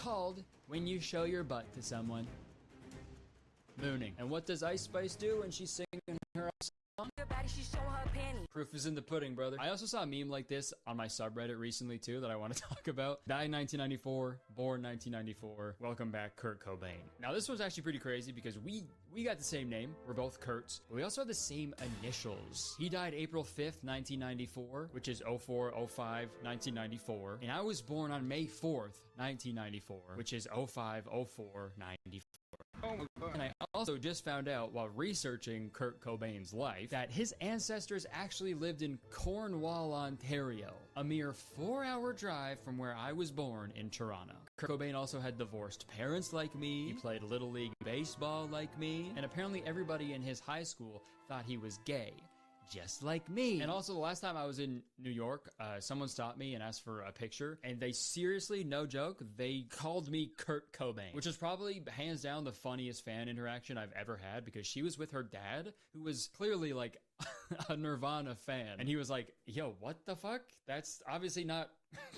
called when you show your butt to someone. Mooning. And what does Ice Spice do when she's singing her song? Proof is in the pudding, brother. I also saw a meme like this on my subreddit recently too that I want to talk about. Died 1994, born 1994. Welcome back, Kurt Cobain. Now this was actually pretty crazy because we got the same name. We're both Kurt's, but we also have the same initials. He died April 5th, 1994, which is 0405 1994, and I was born on May 4th, 1994, which is 0504 94. And I also just found out while researching Kurt Cobain's life that his ancestors actually lived in Cornwall, Ontario, a mere 4-hour drive from where I was born in Toronto. Kurt Cobain also had divorced parents like me, he played Little League Baseball like me, and apparently everybody in his high school thought he was gay. Just like me. And also the last time I was in New York, someone stopped me and asked for a picture, and they seriously, no joke, they called me Kurt Cobain, which is probably hands down the funniest fan interaction I've ever had, because she was with her dad, who was clearly like a Nirvana fan, and he was like, yo, what the fuck? That's obviously not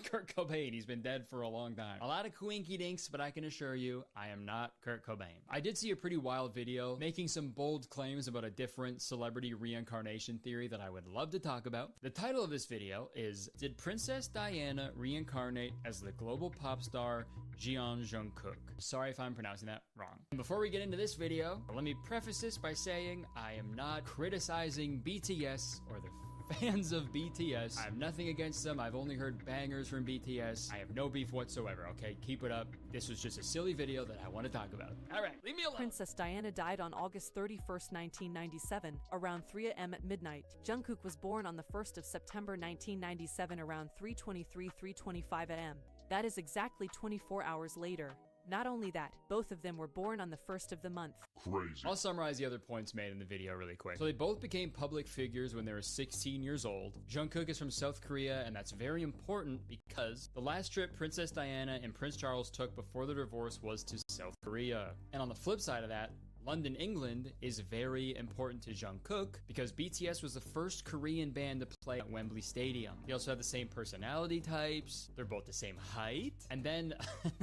Kurt Cobain. He's been dead for a long time. A lot of quinky dinks, but I can assure you, I am not Kurt Cobain. I did see a pretty wild video making some bold claims about a different celebrity reincarnation theory that I would love to talk about. The title of this video is, Did Princess Diana Reincarnate as the Global Pop Star Jungkook? Sorry if I'm pronouncing that wrong. And before we get into this video, let me preface this by saying I am not criticizing BTS or the fans of BTS. I have nothing against them. I've only heard bangers from BTS. I have no beef whatsoever, okay? Keep it up. This was just a silly video that I want to talk about. All right, leave me alone. Princess Diana died on August 31st, 1997, around 3 a.m. at midnight. Jungkook was born on the 1st of September 1997 around 3:25 a.m. That is exactly 24 hours later. Not only that, both of them were born on the 1st of the month. Crazy. I'll summarize the other points made in the video really quick. So they both became public figures when they were 16 years old. Jungkook is from South Korea, and that's very important because the last trip Princess Diana and Prince Charles took before their divorce was to South Korea. And on the flip side of that, London, England is very important to Jungkook because BTS was the first Korean band to play at Wembley Stadium. They also have the same personality types, they're both the same height, and then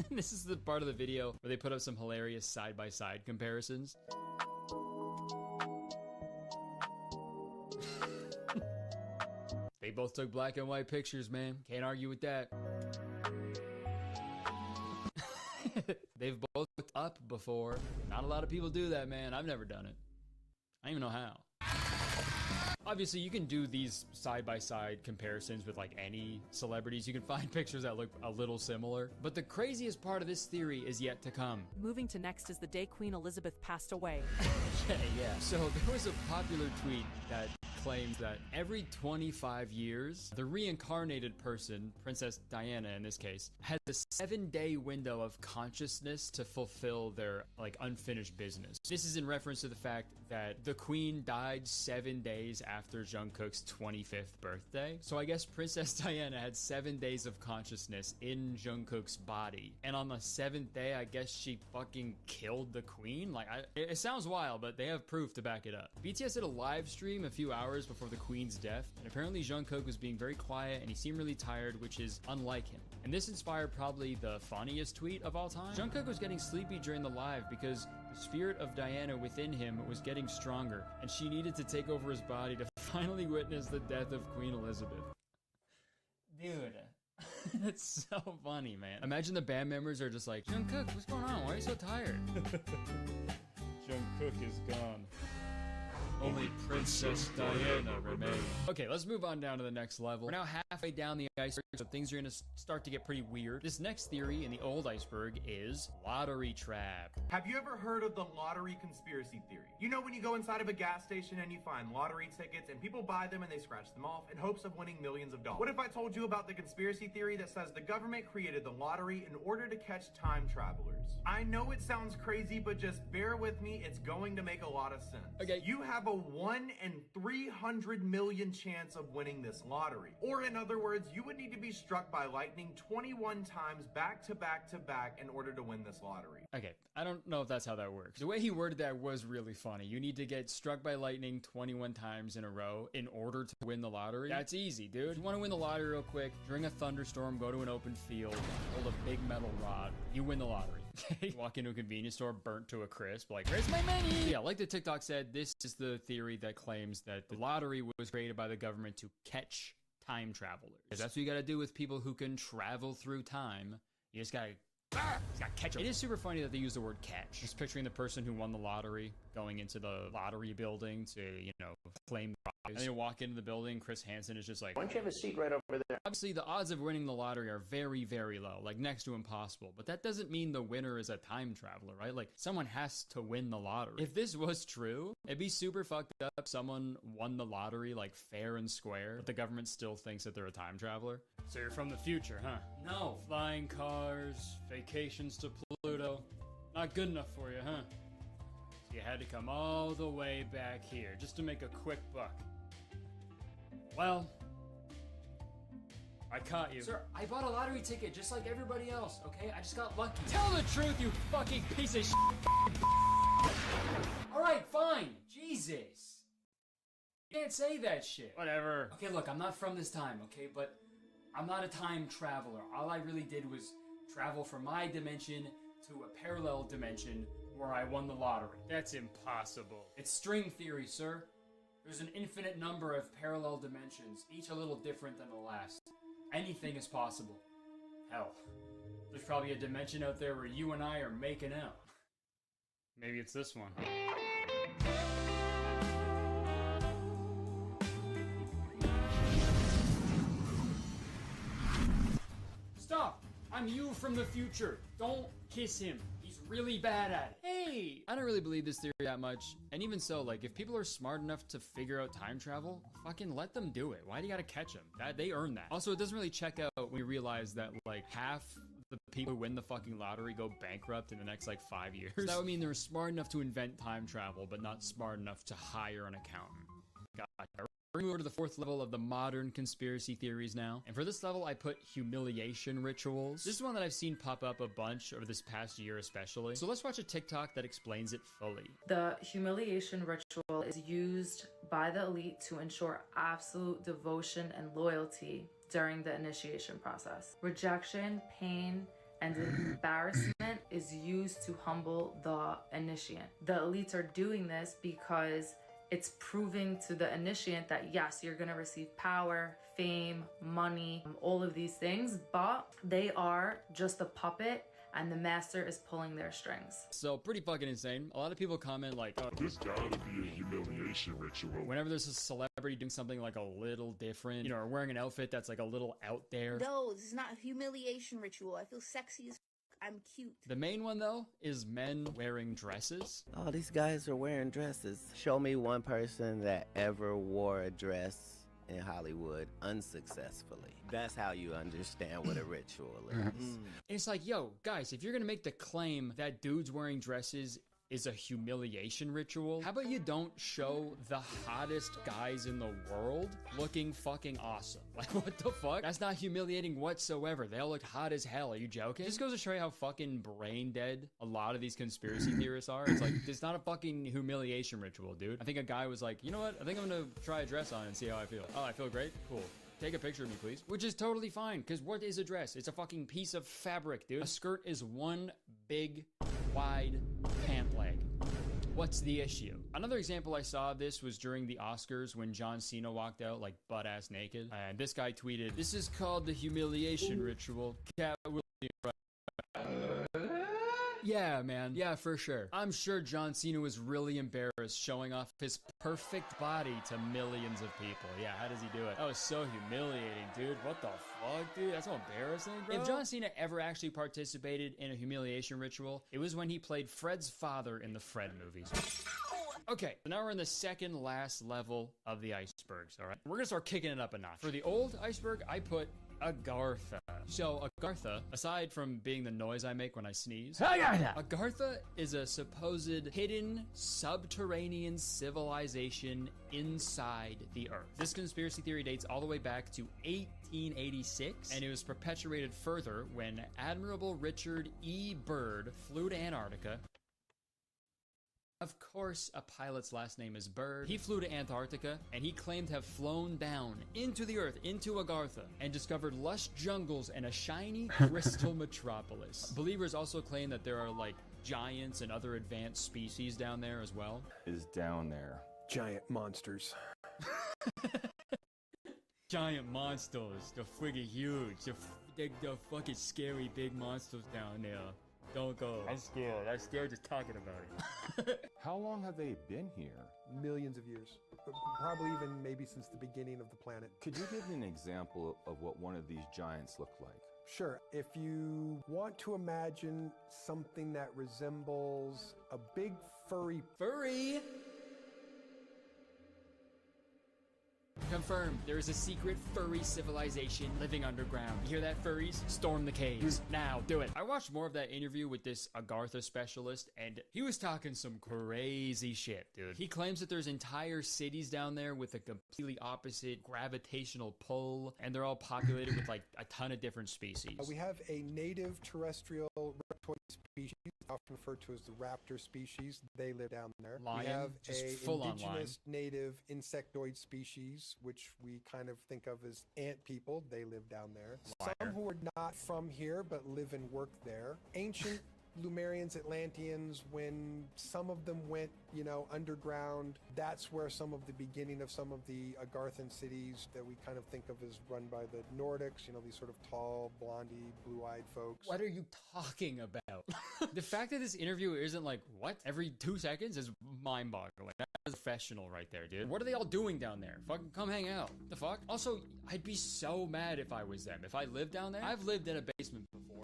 this is the part of the video where they put up some hilarious side-by-side comparisons. They both took black and white pictures, man. Can't argue with that. They've both looked up before. Not a lot of people do that, man. I've never done it. I don't even know how. Obviously, you can do these side-by-side comparisons with like any celebrities. You can find pictures that look a little similar. But the craziest part of this theory is yet to come. Moving to next is the day Queen Elizabeth passed away. Yeah. So there was a popular tweet that claims that every 25 years, the reincarnated person, Princess Diana in this case, has a 7-day window of consciousness to fulfill their like unfinished business. This is in reference to the fact that the Queen died 7 days after Jungkook's 25th birthday. So I guess Princess Diana had 7 days of consciousness in Jungkook's body. And on the 7th day, I guess she fucking killed the Queen? Like, it sounds wild, but they have proof to back it up. BTS did a live stream a few hours before the Queen's death, and apparently Jungkook was being very quiet and he seemed really tired, which is unlike him. And this inspired probably the funniest tweet of all time. Jungkook was getting sleepy during the live because the spirit of Diana within him was getting stronger, and she needed to take over his body to finally witness the death of Queen Elizabeth. Dude. That's so funny, man. Imagine the band members are just like, Jungkook, what's going on? Why are you so tired? Jungkook is gone. Only Princess Diana remains. Okay, let's move on down to the next level. We're now halfway down the iceberg, so things are gonna start to get pretty weird. This next theory in the old iceberg is lottery trap. Have you ever heard of the lottery conspiracy theory? You know when you go inside of a gas station and you find lottery tickets and people buy them and they scratch them off in hopes of winning millions of dollars. What if I told you about the conspiracy theory that says the government created the lottery in order to catch time travelers? I know it sounds crazy, but just bear with me, it's going to make a lot of sense. Okay. You have have a 1 in 300 million chance of winning this lottery. Or in other words, you would need to be struck by lightning 21 times back to back to back in order to win this lottery. Okay, I don't know if that's how that works. The way he worded that was really funny. You need to get struck by lightning 21 times in a row in order to win the lottery. That's easy, dude. If you want to win the lottery real quick, during a thunderstorm, go to an open field, hold a big metal rod, you win the lottery. Walk into a convenience store burnt to a crisp, like, where's my money? Yeah, like the TikTok said, this is the theory that claims that the lottery was created by the government to catch time travelers. Because that's what you gotta do with people who can travel through time. You just gotta catch them. It is super funny that they use the word catch. Just picturing the person who won the lottery going into the lottery building to, you know, claim the prize. And you walk into the building, Chris Hansen is just like, why don't you have a seat right over there? Obviously, the odds of winning the lottery are very, very low, like next to impossible. But that doesn't mean the winner is a time traveler, right? Like, someone has to win the lottery. If this was true, it'd be super fucked up. Someone won the lottery, like, fair and square, but the government still thinks that they're a time traveler. So you're from the future, huh? No. Flying cars, vacations to Pluto. Not good enough for you, huh? So you had to come all the way back here just to make a quick buck. Well, I caught you. Sir, I bought a lottery ticket just like everybody else, okay? I just got lucky. Tell the truth, you fucking piece of shit. Alright, fine. Jesus. You can't say that shit. Whatever. Okay, look, I'm not from this time, okay? But I'm not a time traveler. All I really did was travel from my dimension to a parallel dimension where I won the lottery. That's impossible. It's string theory, sir. There's an infinite number of parallel dimensions, each a little different than the last. Anything is possible. Hell, there's probably a dimension out there where you and I are making out. Maybe it's this one. Stop! I'm you from the future. Don't kiss him. He's really bad at it. Hey! I don't really believe this theory that much. And even so, like, if people are smart enough to figure out time travel, fucking let them do it. Why do you gotta catch them? They earn that. Also, it doesn't really check out when you realize that, like, half the people who win the fucking lottery go bankrupt in the next, like, 5 years. So that would mean they're smart enough to invent time travel, but not smart enough to hire an accountant. God. We're moving over to the fourth level of the modern conspiracy theories now. And for this level, I put humiliation rituals. This is one that I've seen pop up a bunch over this past year especially. So let's watch a TikTok that explains it fully. The humiliation ritual is used by the elite to ensure absolute devotion and loyalty during the initiation process. Rejection, pain, and embarrassment is used to humble the initiant. The elites are doing this because it's proving to the initiant that yes, you're gonna receive power, fame, money, all of these things, but they are just a puppet and the master is pulling their strings. So pretty fucking insane. A lot of people comment like, oh, there's gotta be a humiliation ritual. Whenever there's a celebrity doing something like a little different, you know, or wearing an outfit that's like a little out there. No, this is not a humiliation ritual. I feel sexy as I'm cute. The main one, though, is men wearing dresses. Oh, these guys are wearing dresses. Show me one person that ever wore a dress in Hollywood unsuccessfully. That's how you understand what a ritual is. And it's like, yo, guys, if you're gonna make the claim that dudes wearing dresses is a humiliation ritual, how about you don't show the hottest guys in the world looking fucking awesome? Like, what the fuck? That's not humiliating whatsoever. They all look hot as hell. Are you joking? It just goes to show you how fucking brain dead a lot of these conspiracy theorists are. It's like, it's not a fucking humiliation ritual, dude. I think a guy was like, you know what? I think I'm gonna try a dress on and see how I feel. Oh, I feel great? Cool. Take a picture of me, please. Which is totally fine, because what is a dress? It's a fucking piece of fabric, dude. A skirt is one big, wide pant leg. What's the issue? Another example I saw of this was during the Oscars when John Cena walked out like butt-ass naked. And this guy tweeted, "This is called the humiliation ritual. Cat will be right." Yeah, man. Yeah, for sure. I'm sure John Cena was really embarrassed showing off his perfect body to millions of people. Yeah, how does he do it? That was so humiliating, dude. What the fuck, dude? That's so embarrassing, bro. If John Cena ever actually participated in a humiliation ritual, it was when he played Fred's father in the Fred movies. Okay, so now we're in the second last level of the icebergs, all right? We're gonna start kicking it up a notch. For the old iceberg, I put Agartha. So Agartha, aside from being the noise I make when I sneeze, Agartha is a supposed hidden subterranean civilization inside the Earth. This conspiracy theory dates all the way back to 1886, and it was perpetuated further when Admiral Richard E. Byrd flew to Antarctica. Of course, a pilot's last name is Byrd. He flew to Antarctica, and he claimed to have flown down into the Earth, into Agartha, and discovered lush jungles and a shiny crystal metropolis. Believers also claim that there are, like, giants and other advanced species down there as well. Is down there. Giant monsters. Giant monsters. They're friggin' huge. They're fucking scary big monsters down there. Don't go. I'm scared just talking about it. How long have they been here? Millions of years. Probably even maybe since the beginning of the planet. Could you give me an example of what one of these giants look like? Sure. If you want to imagine something that resembles a big furry... Furry! Confirmed, there is a secret furry civilization living underground. You hear that, furries? Storm the caves. Now, do it. I watched more of that interview with this Agartha specialist, and he was talking some crazy shit, dude. He claims that there's entire cities down there with a completely opposite gravitational pull, and they're all populated with, like, a ton of different species. We have a native terrestrial reptoid species, often referred to as the raptor species. They live down there. Lion, we have just a full-on indigenous native insectoid species, which we kind of think of as ant people. They live down there. Liar. Some who are not from here but live and work there. Ancient Lumerians, Atlanteans, when some of them went, underground, that's where some of the beginning of some of the Agarthan cities that we kind of think of as run by the Nordics, these sort of tall, blondie, blue-eyed folks. What are you talking about? The fact that this interview isn't like, what? Every 2 seconds is mind-boggling. That's professional right there, dude. What are they all doing down there? Fucking come hang out. The fuck? Also, I'd be so mad if I was them. If I lived down there, I've lived in a basement before.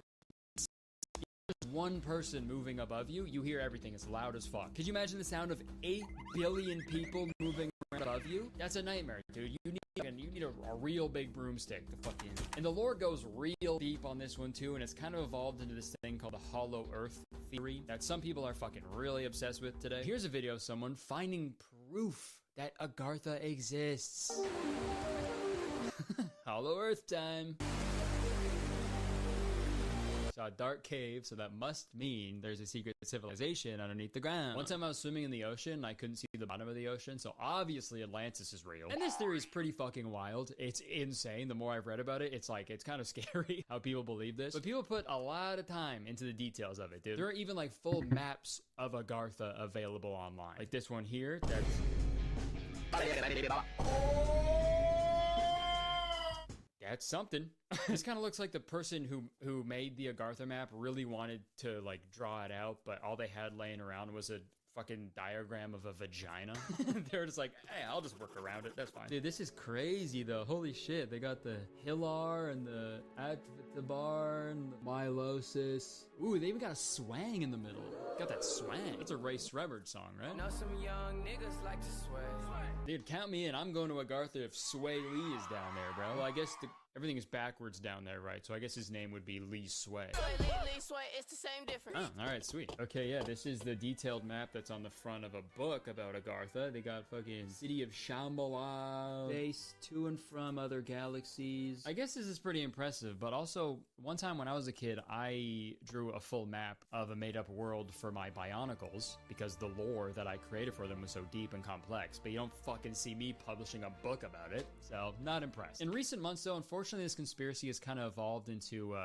One person moving above you, you hear everything. It's loud as fuck. Could you imagine the sound of 8 billion people moving around above you? That's a nightmare, dude. You need a real big broomstick to fucking... And the lore goes real deep on this one too, and it's kind of evolved into this thing called the Hollow Earth theory that some people are fucking really obsessed with today. Here's a video of someone finding proof that Agartha exists. Hollow Earth time. Saw a dark cave, so that must mean there's a secret civilization underneath the ground. One time I was swimming in the ocean, I couldn't see the bottom of the ocean, so obviously Atlantis is real. And this theory is pretty fucking wild. It's insane. The more I've read about it, it's kind of scary how people believe this. But people put a lot of time into the details of it, dude. There are even like full maps of Agartha available online. Like this one here, that's something. This kind of looks like the person who made the Agartha map really wanted to like draw it out, but all they had laying around was a fucking diagram of a vagina. They're just like, hey, I'll just work around it. That's fine. Dude, this is crazy though. Holy shit. They got the Hilar and the Atvabar and the Milosis. Ooh, they even got a swang in the middle. Got that swang. That's a Ray Sremmerd song, right? Know some young niggas like to sway. Dude, count me in. I'm going to Agartha if Sway Lee is down there, bro. Well, I guess everything is backwards down there, right? So I guess his name would be Lee Sway. Lee Sway, it's the same difference. Oh, all right, sweet. Okay, yeah, this is the detailed map that's on the front of a book about Agartha. They got fucking city of Shambhala, base to and from other galaxies. I guess this is pretty impressive, but also one time when I was a kid, I drew a full map of a made-up world for my Bionicles because the lore that I created for them was so deep and complex, but you don't fucking see me publishing a book about it, so not impressed. In recent months, though, unfortunately, this conspiracy has kind of evolved into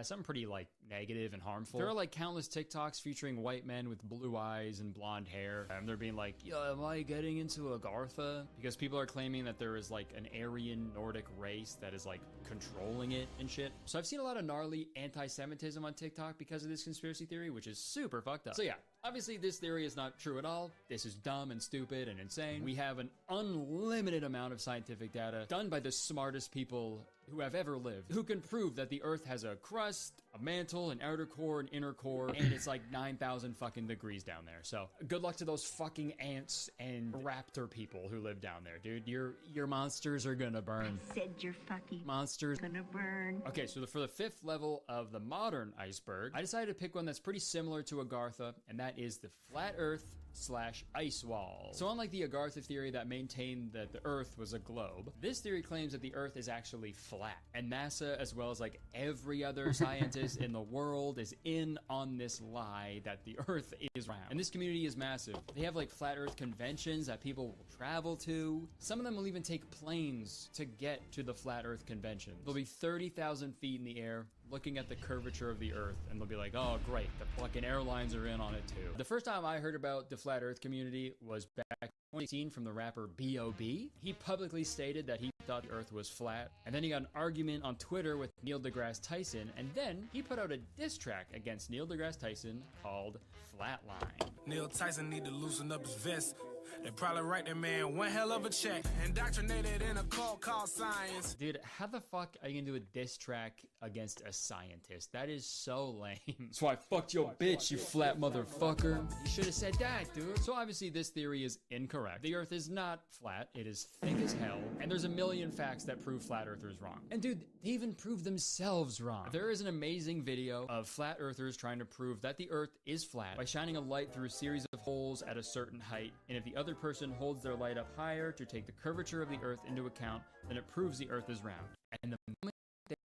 something pretty, like, negative and harmful. There are, like, countless TikToks featuring white men with blue eyes and blonde hair, and they're being like, yo, am I getting into Agartha? Because people are claiming that there is, like, an Aryan Nordic race that is, like, controlling it and shit. So I've seen a lot of gnarly anti-Semitism on TikTok because of this conspiracy theory, which is super fucked up. So yeah, Obviously, this theory is not true at all. This is dumb and stupid and insane. We have an unlimited amount of scientific data done by the smartest people who have ever lived, who can prove that the Earth has a crust, a mantle, an outer core, an inner core, and it's like 9,000 fucking degrees down there. So good luck to those fucking ants and raptor people who live down there, dude. Your monsters are gonna burn. I said your fucking monsters gonna burn. Okay, so for the 5th level of the modern iceberg, I decided to pick one that's pretty similar to Agartha, and that is the flat Earth / ice wall. So unlike the Agartha theory that maintained that the Earth was a globe, this theory claims that the Earth is actually flat. And NASA, as well as like every other scientist in the world, is in on this lie that the Earth is round. And this community is massive. They have like flat Earth conventions that people will travel to. Some of them will even take planes to get to the flat Earth convention. They'll be 30,000 feet in the air, looking at the curvature of the Earth, and they'll be like, oh great, the fucking airlines are in on it too. The first time I heard about the flat Earth community was back in 2018 from the rapper B.O.B. He publicly stated that he thought the Earth was flat, and then he got an argument on Twitter with Neil deGrasse Tyson, and then he put out a diss track against Neil deGrasse Tyson called Flatline. Neil Tyson need to loosen up his vest. They probably write that man one hell of a check. Indoctrinated in a cult called science. Dude, how the fuck are you gonna do a diss track against a scientist? That is so lame. So I fucked your bitch, you flat motherfucker. You should have said that, dude. So obviously this theory is incorrect. The Earth is not flat. It is thick as hell. And there's a million facts that prove flat earthers wrong. And dude, they even prove themselves wrong. There is an amazing video of flat earthers trying to prove that the Earth is flat by shining a light through a series of holes at a certain height. And if the other person holds their light up higher to take the curvature of the Earth into account, then it proves the Earth is round. And the moment they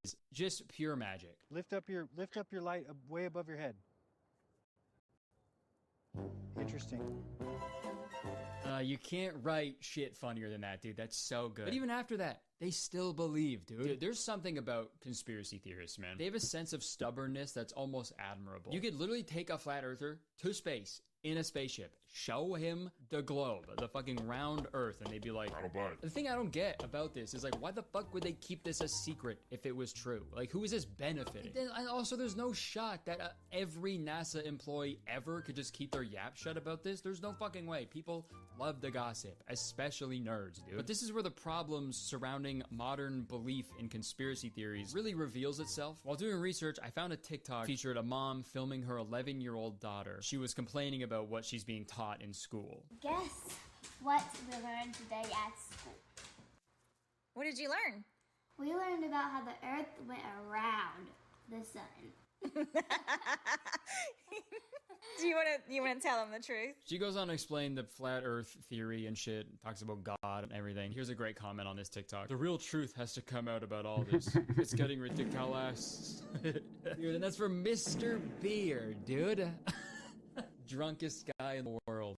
is just pure magic. Lift up your light way above your head. Interesting. You can't write shit funnier than that, dude. That's so good. But even after that, they still believe, dude. There's something about conspiracy theorists, man. They have a sense of stubbornness that's almost admirable. You could literally take a flat earther to space in a spaceship, show him the globe, the fucking round Earth, and they'd be like, I don't buy it. The thing I don't get about this is like, why the fuck would they keep this a secret if it was true? Like, who is this benefiting? And also, there's no shot that every NASA employee ever could just keep their yap shut about this. There's no fucking way. People love the gossip, especially nerds, dude. But this is where the problems surrounding modern belief in conspiracy theories really reveals itself. While doing research, I found a TikTok featured a mom filming her 11-year-old daughter. She was complaining about what she's being taught in school. Guess what we learned today at school? What did you learn? We learned about how the Earth went around the sun. Do you want to tell them the truth? She goes on to explain the flat Earth theory and shit, talks about God and everything. Here's a great comment on this TikTok. The real truth has to come out about all this. It's getting ridiculous. Dude, and that's from Mr. Beer, dude. Drunkest guy in the world.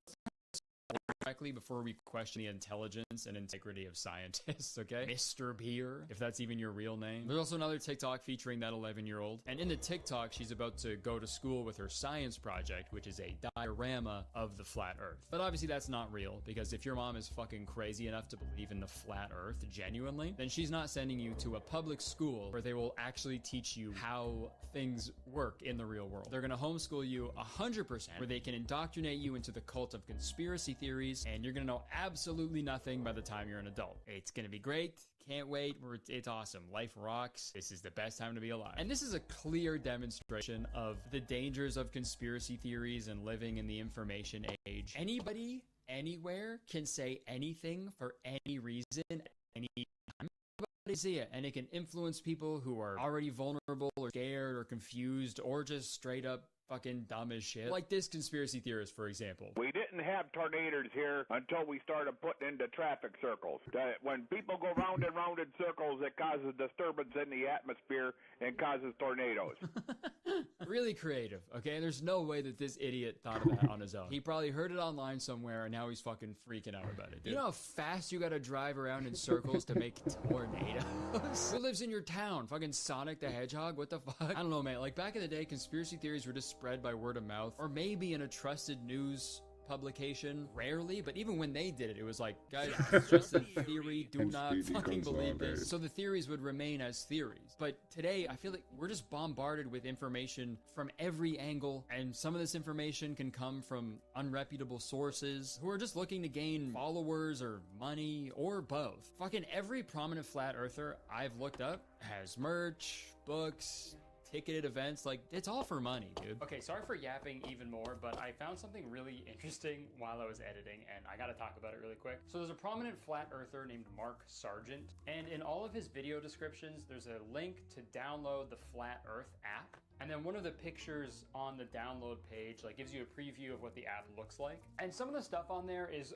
Correctly before we question the intelligence and integrity of scientists, okay? Mr. Beer, if that's even your real name. There's also another TikTok featuring that 11-year-old. And in the TikTok, she's about to go to school with her science project, which is a diorama of the flat Earth. But obviously that's not real, because if your mom is fucking crazy enough to believe in the flat Earth genuinely, then she's not sending you to a public school where they will actually teach you how things work in the real world. They're gonna homeschool you 100%, where they can indoctrinate you into the cult of conspiracy theories, and you're gonna know absolutely nothing by the time you're an adult. It's gonna be great. Can't wait. It's awesome. Life rocks. This is the best time to be alive. And this is a clear demonstration of the dangers of conspiracy theories and living in the information age. Anybody, anywhere can say anything for any reason, any time. See it, and it can influence people who are already vulnerable or scared or confused or just straight up fucking dumb as shit. Like this conspiracy theorist, for example. We didn't have tornadoes here until we started putting into traffic circles. When people go round and round in circles, it causes disturbance in the atmosphere and causes tornadoes. Really creative, okay? There's no way that this idiot thought of that on his own. He probably heard it online somewhere, and now he's fucking freaking out about it, dude. You know how fast you gotta drive around in circles to make tornadoes? Who lives in your town? Fucking Sonic the Hedgehog? What the fuck? I don't know, man. Like, back in the day, conspiracy theories were just spread by word of mouth, or maybe in a trusted news publication, rarely, but even when they did it, it was like, guys, it's just a theory, do not fucking believe this. So the theories would remain as theories. But today, I feel like we're just bombarded with information from every angle, and some of this information can come from unreputable sources who are just looking to gain followers or money or both. Fucking every prominent flat earther I've looked up has merch, books, ticketed events, like it's all for money, dude. Okay, sorry for yapping even more, but I found something really interesting while I was editing, and I gotta talk about it really quick. So there's a prominent flat earther named Mark Sargent, and in all of his video descriptions, there's a link to download the Flat Earth app. And then one of the pictures on the download page like gives you a preview of what the app looks like. And some of the stuff on there is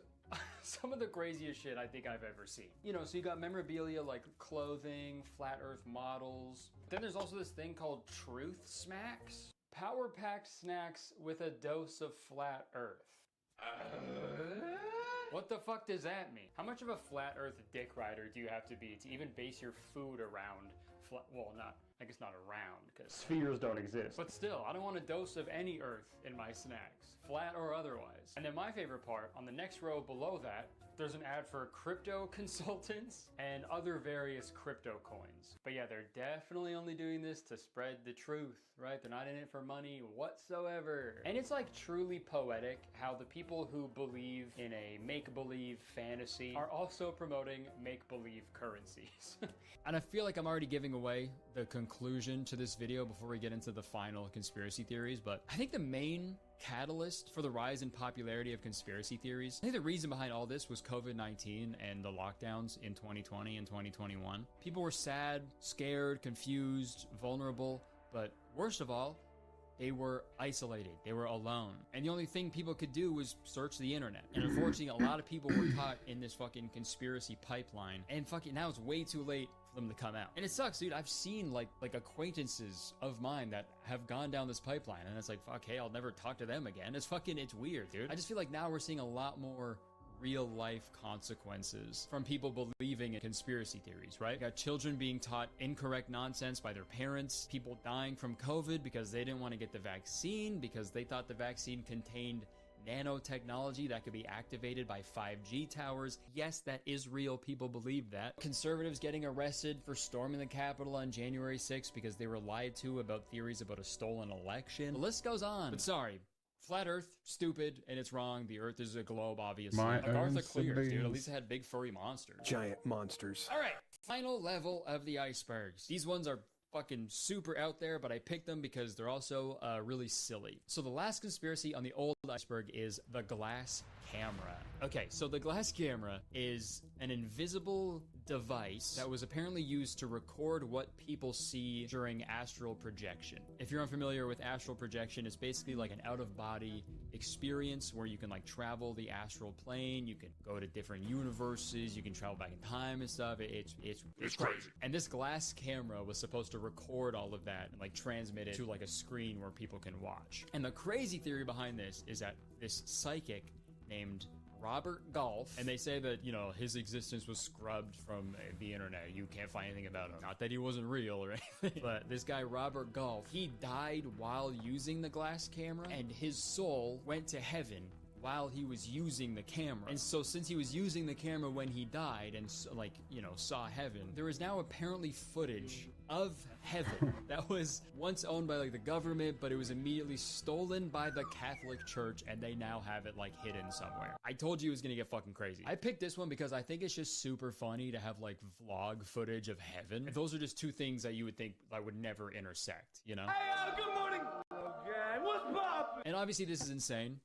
some of the craziest shit I think I've ever seen. You know, so you got memorabilia like clothing, flat earth models. Then there's also this thing called Truth Smacks. Power-packed snacks with a dose of flat earth. What the fuck does that mean? How much of a flat earth dick rider do you have to be to even base your food around well, I guess not around, because spheres don't exist. But still, I don't want a dose of any earth in my snacks, flat or otherwise. And then my favorite part, on the next row below that, there's an ad for crypto consultants and other various crypto coins. But yeah, they're definitely only doing this to spread the truth, right? They're not in it for money whatsoever. And it's like truly poetic how the people who believe in a make-believe fantasy are also promoting make-believe currencies. And I feel like I'm already giving away the conclusion to this video before we get into the final conspiracy theories, but I think the main catalyst for the rise in popularity of conspiracy theories, I think the reason behind all this was COVID-19 and the lockdowns in 2020 and 2021. People were sad, scared, confused, vulnerable, but worst of all, they were isolated. They were alone. And the only thing people could do was search the internet. And unfortunately, a lot of people were caught in this fucking conspiracy pipeline. And fucking now it's way too late for them to come out. And it sucks, dude. I've seen like acquaintances of mine that have gone down this pipeline. And it's like, fuck, hey, I'll never talk to them again. It's weird, dude. I just feel like now we're seeing a lot more real life consequences from people believing in conspiracy theories, right? You got children being taught incorrect nonsense by their parents, people dying from COVID because they didn't want to get the vaccine because they thought the vaccine contained nanotechnology that could be activated by 5G towers. Yes, that is real. People believe that. Conservatives getting arrested for storming the Capitol on January 6th because they were lied to about theories about a stolen election. The list goes on. But sorry. Flat Earth, stupid, and it's wrong. The Earth is a globe, obviously. Agartha clears, dude. At least it had big furry monsters. Giant monsters. All right, final level of the icebergs. These ones are fucking super out there, but I picked them because they're also really silly. So the last conspiracy on the old iceberg is the glass camera. Okay, so the glass camera is an invisible device that was apparently used to record what people see during astral projection. If you're unfamiliar with astral projection, it's basically like an out-of-body experience where you can like travel the astral plane, you can go to different universes, you can travel back in time and stuff. It's crazy. And this glass camera was supposed to record all of that and like transmit it to like a screen where people can watch. And the crazy theory behind this is that this psychic named Robert Golf, and they say that, you know, his existence was scrubbed from the internet. You can't find anything about him. Not that he wasn't real or anything, but this guy Robert Golf, he died while using the glass camera, and his soul went to heaven while he was using the camera. And so since he was using the camera when he died and like, you know, saw heaven, there is now apparently footage of heaven that was once owned by like the government, but it was immediately stolen by the Catholic Church, and they now have it like hidden somewhere. I told you it was gonna get fucking crazy. I picked this one because I think it's just super funny to have like vlog footage of heaven. And those are just two things that you would think I would never intersect, you know? Hey, good morning. Okay, what's poppin'? And obviously this is insane.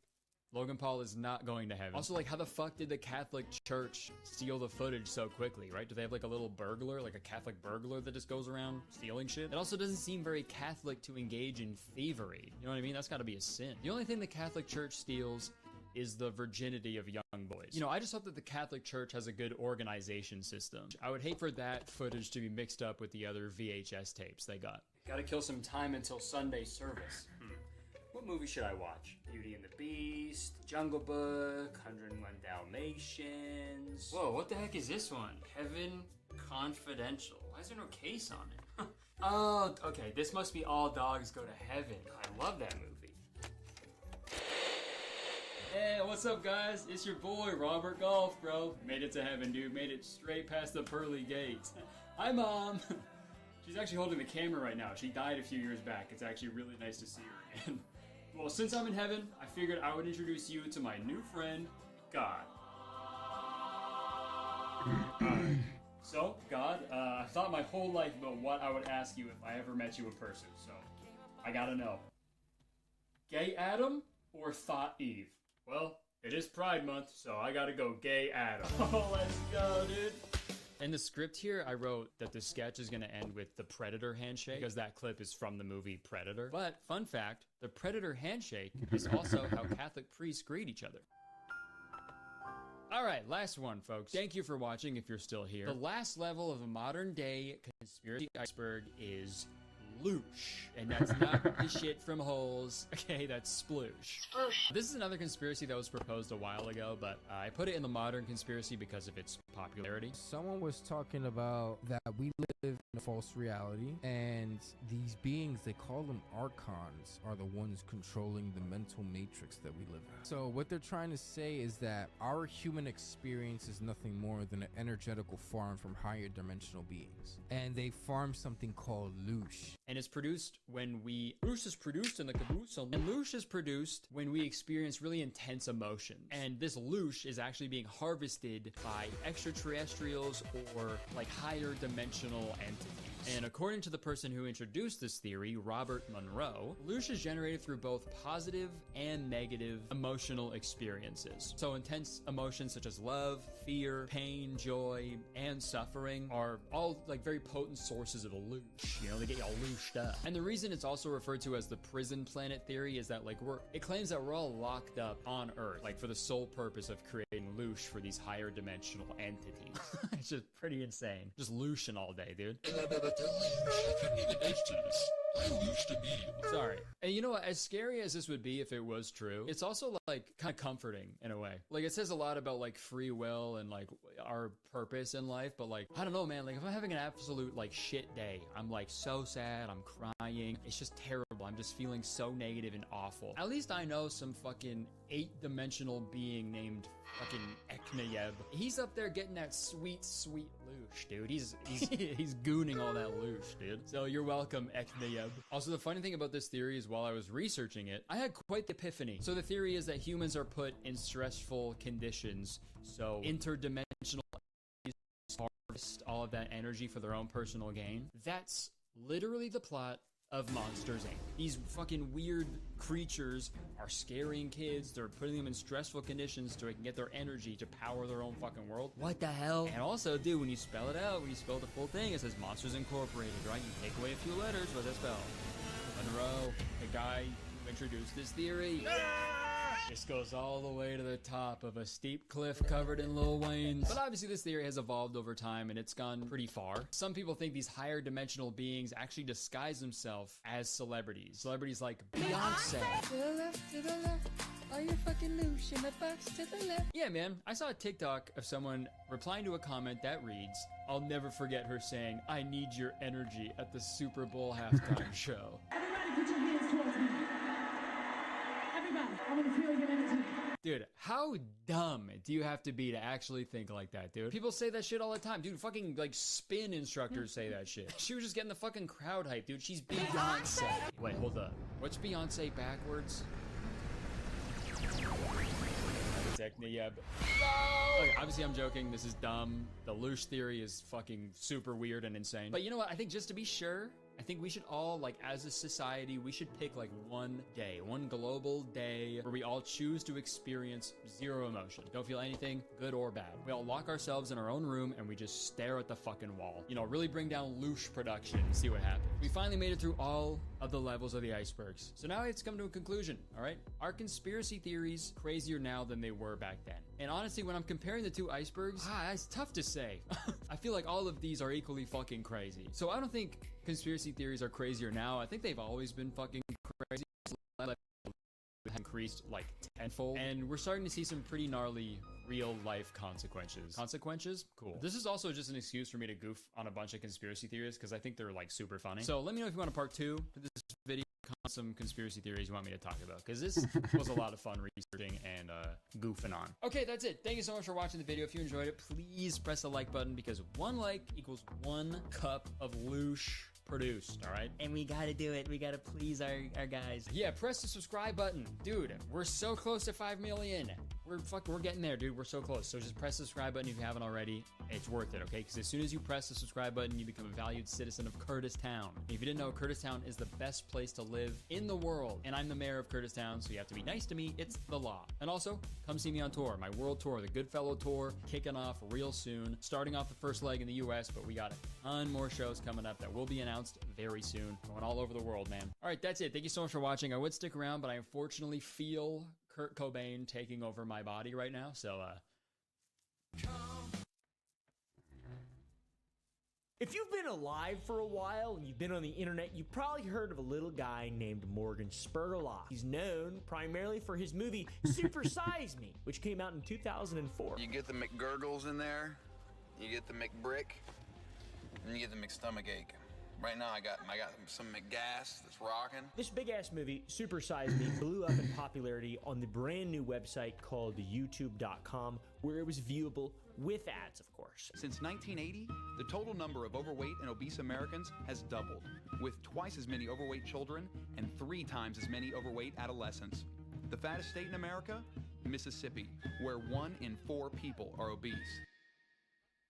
Logan Paul is not going to heaven. Also, like, how the fuck did the Catholic Church steal the footage so quickly, right? Do they have like a little burglar, like a Catholic burglar that just goes around stealing shit? It also doesn't seem very Catholic to engage in thievery. You know what I mean? That's gotta be a sin. The only thing the Catholic Church steals is the virginity of young boys. You know, I just hope that the Catholic Church has a good organization system. I would hate for that footage to be mixed up with the other VHS tapes they got. Gotta kill some time until Sunday service. What movie should I watch? Beauty and the Beast, Jungle Book, 101 Dalmatians. Whoa, what the heck is this one? Heaven Confidential. Why is there no case on it? Oh, okay, this must be All Dogs Go to Heaven. I love that movie. Hey, what's up, guys? It's your boy, Robert Golf, bro. Made it to heaven, dude. Made it straight past the pearly gates. Hi, Mom. She's actually holding the camera right now. She died a few years back. It's actually really nice to see her again. Well, since I'm in heaven, I figured I would introduce you to my new friend, God. So, God, I thought my whole life about what I would ask you if I ever met you in person, so I gotta know. Gay Adam or Thought Eve? Well, it is Pride Month, so I gotta go Gay Adam. Oh, let's go, dude. In the script here, I wrote that the sketch is gonna end with the Predator handshake, because that clip is from the movie Predator. But, fun fact, the Predator handshake is also how Catholic priests greet each other. Alright, last one, folks. Thank you for watching if you're still here. The last level of a modern day conspiracy iceberg is sploosh. And that's not the shit from holes. Okay, that's sploosh. Sploosh. This is another conspiracy that was proposed a while ago, but I put it in the modern conspiracy because of its popularity. Someone was talking about that we live in a false reality, and these beings, they call them archons, are the ones controlling the mental matrix that we live in. So what they're trying to say is that our human experience is nothing more than an energetical farm from higher dimensional beings. And they farm something called loosh. And it's produced when loosh is produced in the caboose. And loosh is produced when we experience really intense emotions. And this loosh is actually being harvested by extraterrestrials or like higher dimensional entities. And according to the person who introduced this theory, Robert Monroe, loosh is generated through both positive and negative emotional experiences. So intense emotions such as love, fear, pain, joy, and suffering are all like very potent sources of a loosh. You know, they get you all looshed up. And the reason it's also referred to as the prison planet theory is that like it claims that we're all locked up on Earth, like for the sole purpose of creating loosh for these higher dimensional entities. It's just pretty insane. Just looshing all day, dude. Sorry. And you know what, as scary as this would be if it was true, it's also like kind of comforting in a way. Like it says a lot about like free will and like our purpose in life, but like I don't know, man, like if I'm having an absolute like shit day, I'm like so sad, I'm crying, it's just terrible, I'm just feeling so negative and awful. At least I know some fucking 8-dimensional being named fucking Eknayeb. He's up there getting that sweet loosh, dude. He's gooning all that loosh, dude. So you're welcome, Eknayeb. Also, the funny thing about this theory is while I was researching it, I had quite the epiphany. So the theory is that humans are put in stressful conditions, so interdimensional harvest all of that energy for their own personal gain. That's literally the plot of Monsters, Inc. These fucking weird creatures are scaring kids. They're putting them in stressful conditions so they can get their energy to power their own fucking world. What the hell? And also, dude, when you spell it out, when you spell the full thing, it says Monsters Incorporated, right? You take away a few letters, what does that spell? Monroe, the guy who introduced this theory. This goes all the way to the top of a steep cliff covered in Lil Wayne's. But obviously this theory has evolved over time and it's gone pretty far. Some people think these higher dimensional beings actually disguise themselves as celebrities. Celebrities like Beyonce. To the left, are you fucking loose in the box to the left? Yeah, man, I saw a TikTok of someone replying to a comment that reads, "I'll never forget her saying, 'I need your energy' at the Super Bowl halftime show." Everybody put your hands towards me. Everybody, I want to feel your energy. Dude, how dumb do you have to be to actually think like that, dude? People say that shit all the time. Dude, fucking, like, spin instructors say that shit. She was just getting the fucking crowd hype, dude. She's Beyonce. Wait, hold up. What's Beyonce backwards? Techniyeb. Okay, obviously I'm joking. This is dumb. The loosh theory is fucking super weird and insane. But you know what? I think just to be sure, I think we should all, like, as a society, we should pick, like, one day, one global day where we all choose to experience zero emotion. Don't feel anything, good or bad. We all lock ourselves in our own room and we just stare at the fucking wall. You know, really bring down loosh production and see what happens. We finally made it through all of the levels of the icebergs. So now it's come to a conclusion, all right? Are conspiracy theories crazier now than they were back then? And honestly, when I'm comparing the two icebergs, it's tough to say. I feel like all of these are equally fucking crazy. So I don't think conspiracy theories are crazier now. I think they've always been fucking crazy. Increased like tenfold, and we're starting to see some pretty gnarly real life consequences. Cool. This is also just an excuse for me to goof on a bunch of conspiracy theories because I think they're like super funny. So let me know if you want a part 2 to this video. some conspiracy theories you want me to talk about, because this was a lot of fun researching and goofing on. Okay, that's it. Thank you so much for watching the video. If you enjoyed it, please press the like button, because 1 like equals 1 cup of loosh produced, all right? And we gotta do it. We gotta please our guys. Yeah, press the subscribe button. Dude, we're so close to 5 million. We're getting there, dude. We're so close. So just press the subscribe button if you haven't already. It's worth it, okay? Because as soon as you press the subscribe button, you become a valued citizen of Kurtistown. And if you didn't know, Kurtistown is the best place to live in the world. And I'm the mayor of Kurtistown, so you have to be nice to me. It's the law. And also, come see me on tour. My world tour, the Goodfellow Tour, kicking off real soon. Starting off the first leg in the US, but we got a ton more shows coming up that will be announced very soon. Going all over the world, man. All right, that's it. Thank you so much for watching. I would stick around, but I unfortunately feel Kurt Cobain taking over my body right now, so If you've been alive for a while and you've been on the internet, you've probably heard of a little guy named Morgan Spurlock. He's known primarily for his movie Super Size Me, which came out in 2004. You get the McGurgles in there, you get the McBrick, and you get the McStomachache. Right now I got some McGas that's rocking. This big-ass movie, Super Size Me, blew up in popularity on the brand new website called youtube.com, where it was viewable with ads, of course. Since 1980, the total number of overweight and obese Americans has doubled, with twice as many overweight children and 3 times as many overweight adolescents. The fattest state in America? Mississippi, where 1 in 4 people are obese.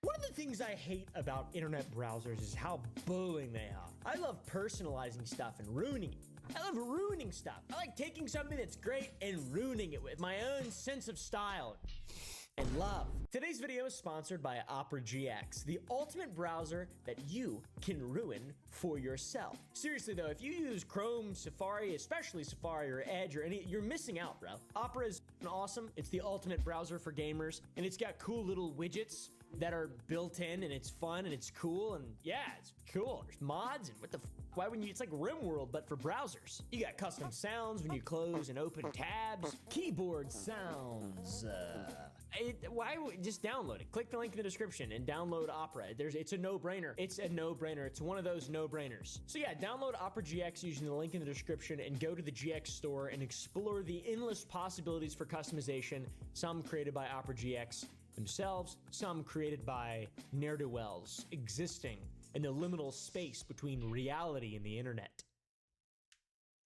One of the things I hate about internet browsers is how bullying they are. I love personalizing stuff and ruining it. I love ruining stuff. I like taking something that's great and ruining it with my own sense of style and love. Today's video is sponsored by Opera GX, the ultimate browser that you can ruin for yourself. Seriously though, if you use Chrome, Safari, especially Safari or Edge or any, you're missing out, bro. Opera is awesome. It's the ultimate browser for gamers, and it's got cool little widgets that are built in, and it's fun and it's cool, and yeah, it's cool. There's mods, and what the why wouldn't you? It's like RimWorld, but for browsers. You got custom sounds when you close and open tabs, keyboard sounds. Why would just download it? Click the link in the description and download Opera. It's a no-brainer. It's a no-brainer. It's one of those no-brainers. So yeah, download Opera GX using the link in the description and go to the GX store and explore the endless possibilities for customization. Some created by Opera GX themselves, some created by ne'er-do-wells existing in the liminal space between reality and the internet.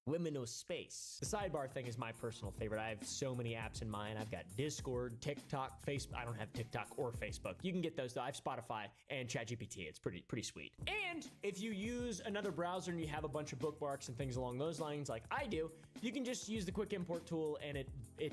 Liminal space. The sidebar thing is my personal favorite. I have so many apps in mine. I've got Discord, TikTok, Facebook. I don't have TikTok or Facebook. You can get those though. I have Spotify and ChatGPT. It's pretty sweet. And if you use another browser and you have a bunch of bookmarks and things along those lines like I do, you can just use the quick import tool and it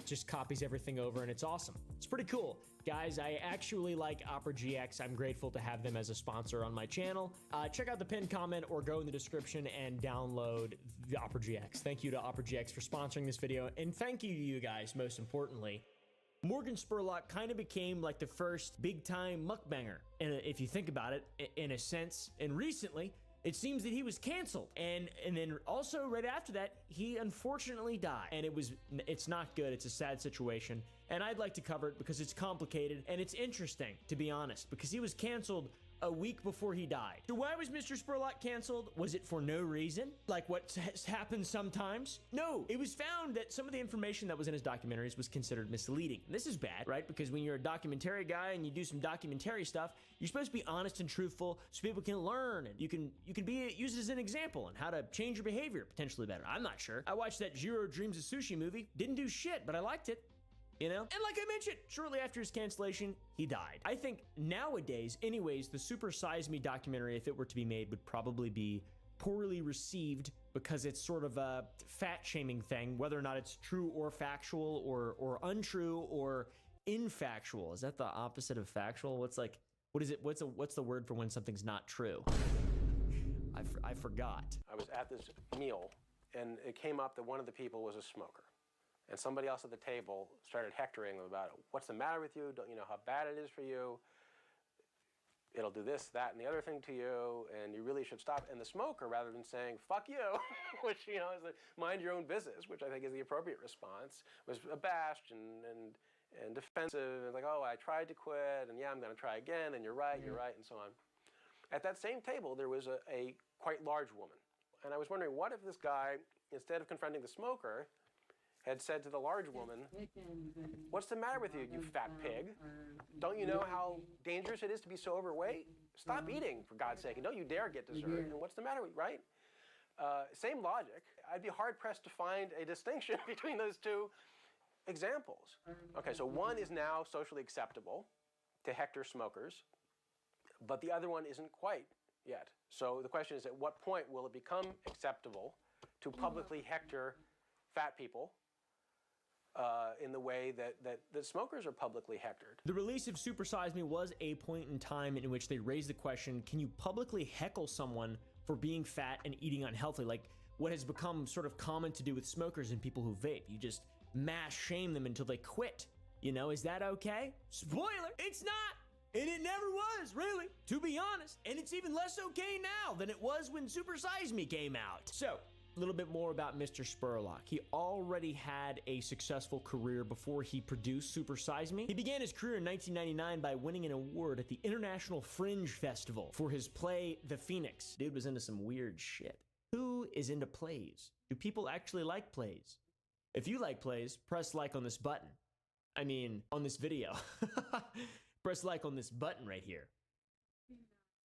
just copies everything over, and it's awesome. It's pretty cool. Guys, I actually like Opera GX. I'm grateful to have them as a sponsor on my channel. Check out the pinned comment or go in the description and download the Opera GX. Thank you to Opera GX for sponsoring this video, and thank you to you guys, most importantly. Morgan Spurlock kind of became like the first big-time mukbanger, and if you think about it, in a sense, and recently, it seems that he was canceled, and then also right after that, he unfortunately died, and it's not good. It's a sad situation, and I'd like to cover it because it's complicated and it's interesting, to be honest, because he was canceled a week before he died. So why was Mr. Spurlock canceled? Was it for no reason? Like what has happened sometimes? No, it was found that some of the information that was in his documentaries was considered misleading. This is bad, right? Because when you're a documentary guy and you do some documentary stuff, you're supposed to be honest and truthful so people can learn, and you can be used as an example on how to change your behavior potentially better. I'm not sure. I watched that Jiro Dreams of Sushi movie. Didn't do shit, but I liked it. You know? And like I mentioned, shortly after his cancellation, he died. I think nowadays, anyways, the Super Size Me documentary, if it were to be made, would probably be poorly received because it's sort of a fat-shaming thing, whether or not it's true or factual or untrue or infactual. Is that the opposite of factual? What's the word for when something's not true? I forgot. I was at this meal, and it came up that one of the people was a smoker. And somebody else at the table started hectoring them about, what's the matter with you? Don't you know how bad it is for you? It'll do this, that, and the other thing to you, and you really should stop. And the smoker, rather than saying, fuck you, which, you know, is the mind your own business, which I think is the appropriate response, was abashed and defensive, and like, oh, I tried to quit, and yeah, I'm going to try again, and you're right, and so on. At that same table, there was a quite large woman. And I was wondering, what if this guy, instead of confronting the smoker, had said to the large woman, "What's the matter with you, you fat pig? Don't you know how dangerous it is to be so overweight? Stop eating, for God's sake, and don't you dare get dessert. And what's the matter with you," right? Same logic. I'd be hard-pressed to find a distinction between those two examples. Okay, so one is now socially acceptable to hector smokers, but the other one isn't quite yet. So the question is, at what point will it become acceptable to publicly hector fat people in the way that smokers are publicly hectored? The release of Super Size Me was a point in time in which they raised the question, can you publicly heckle someone for being fat and eating unhealthy? Like what has become sort of common to do with smokers and people who vape. You just mass shame them until they quit. You know, is that okay? Spoiler, it's not. And it never was, really, to be honest. And it's even less okay now than it was when Super Size Me came out. So, a little bit more about Mr. Spurlock. He already had a successful career before he produced Super Size Me. He began his career in 1999 by winning an award at the International Fringe Festival for his play The Phoenix. Dude was into some weird shit. Who is into plays? Do people actually like plays? If you like plays, press like on this button. I mean, on this video. Press like on this button right here.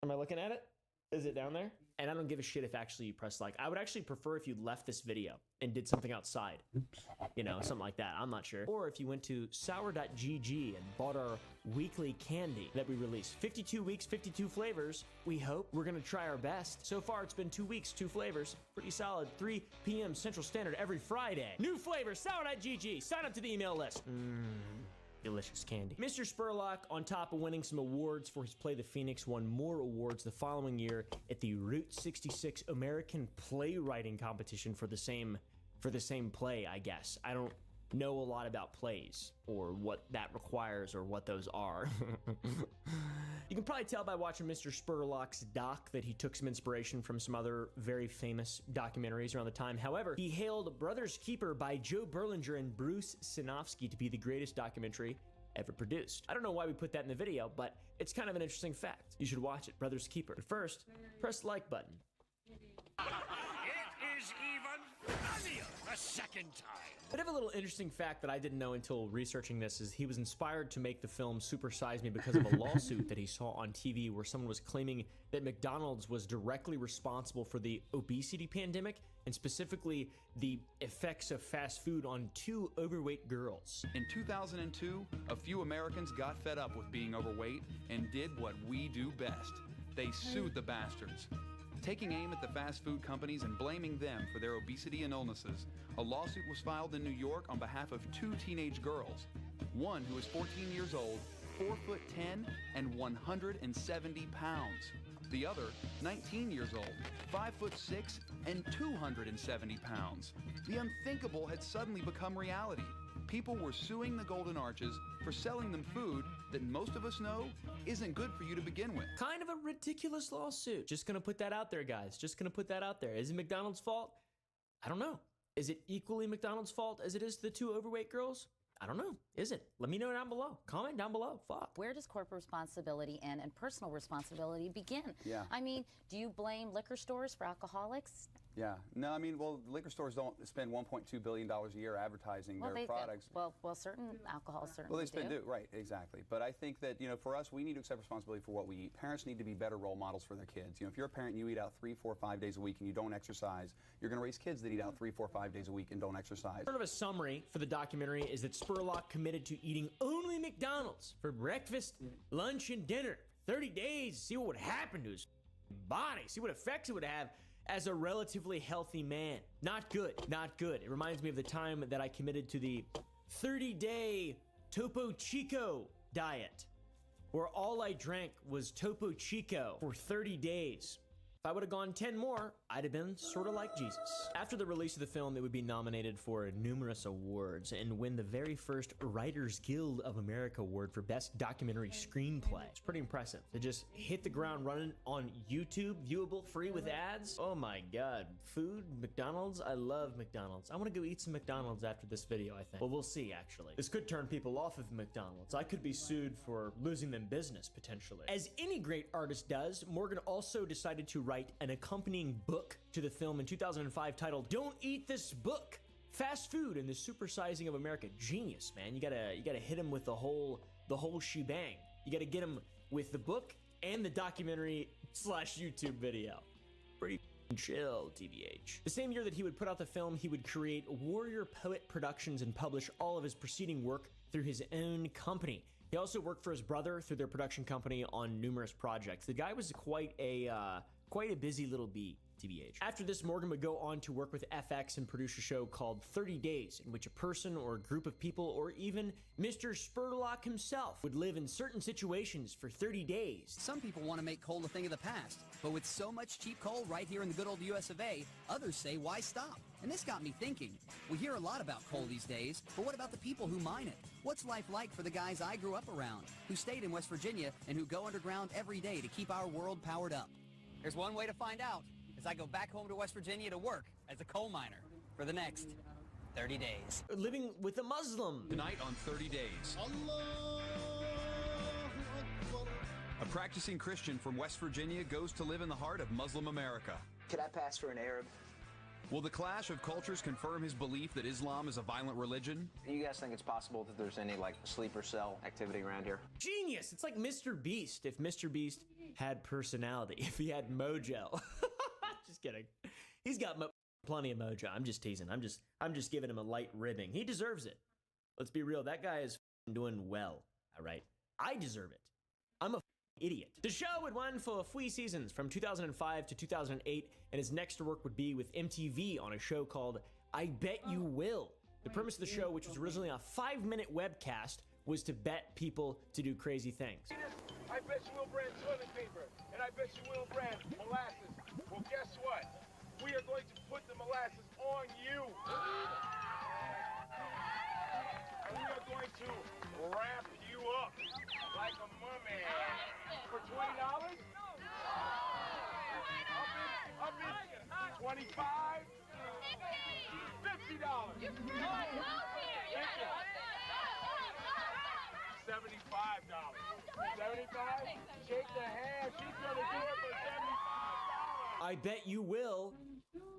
Am I looking at it? Is it down there? And I don't give a shit if actually you press like. I would actually prefer if you left this video and did something outside. You know, something like that. I'm not sure. Or if you went to sour.gg and bought our weekly candy that we release. 52 weeks, 52 flavors. We hope. We're going to try our best. So far, it's been 2 weeks, 2 flavors. Pretty solid. 3 p.m. Central Standard every Friday. New flavors, sour.gg. Sign up to the email list. Delicious candy. Mr. Spurlock, on top of winning some awards for his play The Phoenix, won more awards the following year at the Route 66 American Playwriting Competition for the same play, I guess. I don't know a lot about plays or what that requires or what those are. You can probably tell by watching Mr. Spurlock's doc that he took some inspiration from some other very famous documentaries around the time. However, he hailed Brothers Keeper by Joe Berlinger and Bruce Sinofsky to be the greatest documentary ever produced. I don't know why we put that in the video, but it's kind of an interesting fact. You should watch it, Brothers Keeper. But first, press the like button. It is even funnier a second time. Bit of a little interesting fact that I didn't know until researching this is he was inspired to make the film Super Size Me because of a lawsuit that he saw on TV where someone was claiming that McDonald's was directly responsible for the obesity pandemic and specifically the effects of fast food on 2 overweight girls. In 2002, a few Americans got fed up with being overweight and did what we do best. They sued the bastards. Taking aim at the fast food companies and blaming them for their obesity and illnesses, a lawsuit was filed in New York on behalf of 2 teenage girls. One who is 14 years old, 4'10" and 170 pounds. The other, 19 years old, 5'6" and 270 pounds. The unthinkable had suddenly become reality. People were suing the Golden Arches for selling them food that most of us know isn't good for you to begin with. Kind of a ridiculous lawsuit. Just gonna put that out there, guys. Just gonna put that out there. Is it McDonald's fault? I don't know. Is it equally McDonald's fault as it is the 2 overweight girls? I don't know. Is it? Let me know down below. Comment down below. Fuck. Where does corporate responsibility end and personal responsibility begin? Yeah. I mean, do you blame liquor stores for alcoholics? Yeah. No, I mean, well, liquor stores don't spend $1.2 billion a year advertising their products. Well, certain alcohols certainly Well, they spend do. Right, exactly. But I think that, for us, we need to accept responsibility for what we eat. Parents need to be better role models for their kids. If you're a parent and you eat out 3, 4, 5 days a week and you don't exercise, you're going to raise kids that eat out 3, 4, 5 days a week and don't exercise. Sort of a summary for the documentary is that Spurlock committed to eating only McDonald's for breakfast, lunch, and dinner. 30 days, see what would happen to his body, see what effects it would have as a relatively healthy man. Not good, not good. It reminds me of the time that I committed to the 30-day Topo Chico diet, where all I drank was Topo Chico for 30 days. If I would have gone 10 more, I'd have been sort of like Jesus. After the release of the film, it would be nominated for numerous awards and win the very first Writers Guild of America award for Best Documentary Screenplay. It's pretty impressive. To just hit the ground running on YouTube, viewable, free with ads. Oh my God. Food, McDonald's. I love McDonald's. I want to go eat some McDonald's after this video, I think. Well, we'll see, actually. This could turn people off of McDonald's. I could be sued for losing them business, potentially. As any great artist does, Morgan also decided to write an accompanying book book to the film in 2005 titled "Don't Eat This Book." Fast food and the supersizing of America. Genius, man. You gotta hit him with the whole shebang. You gotta get him with the book and the documentary / YouTube video. Pretty chill, TBH. The same year that he would put out the film, he would create Warrior Poet Productions and publish all of his preceding work through his own company. He also worked for his brother through their production company on numerous projects. The guy was quite a busy little bee, TBH. After this, Morgan would go on to work with FX and produce a show called 30 Days, in which a person or a group of people, or even Mr. Spurlock himself, would live in certain situations for 30 days. Some people want to make coal a thing of the past, but with so much cheap coal right here in the good old US of A, others say, why stop? And this got me thinking. We hear a lot about coal these days, but what about the people who mine it? What's life like for the guys I grew up around, who stayed in West Virginia and who go underground every day to keep our world powered up? There's one way to find out, as I go back home to West Virginia to work as a coal miner for the next 30 days. Living with a Muslim. Tonight on 30 Days. A practicing Christian from West Virginia goes to live in the heart of Muslim America. Could I pass for an Arab? Will the clash of cultures confirm his belief that Islam is a violent religion? You guys think it's possible that there's any, like, sleeper cell activity around here? Genius! It's like Mr. Beast, if Mr. Beast had personality, if he had mojo. Just kidding. He's got plenty of mojo. I'm just teasing. I'm just giving him a light ribbing. He deserves it. Let's be real. That guy is doing well. All right. I deserve it. I'm a idiot. The show would run for 3 seasons from 2005 to 2008, and his next work would be with MTV on a show called I Bet You Will. The premise of the show, which was originally a 5-minute webcast, was to bet people to do crazy things. I bet you will brand toilet paper, and I bet you will brand molasses. Well, guess what? We are going to put the molasses on you. And we are going to wrap you up like a mummy. For $20? Up in 25? $50? You forgot to help here. You gotta help $75. 75? Shake the hand. She's gonna do it for $75. I Bet You Will.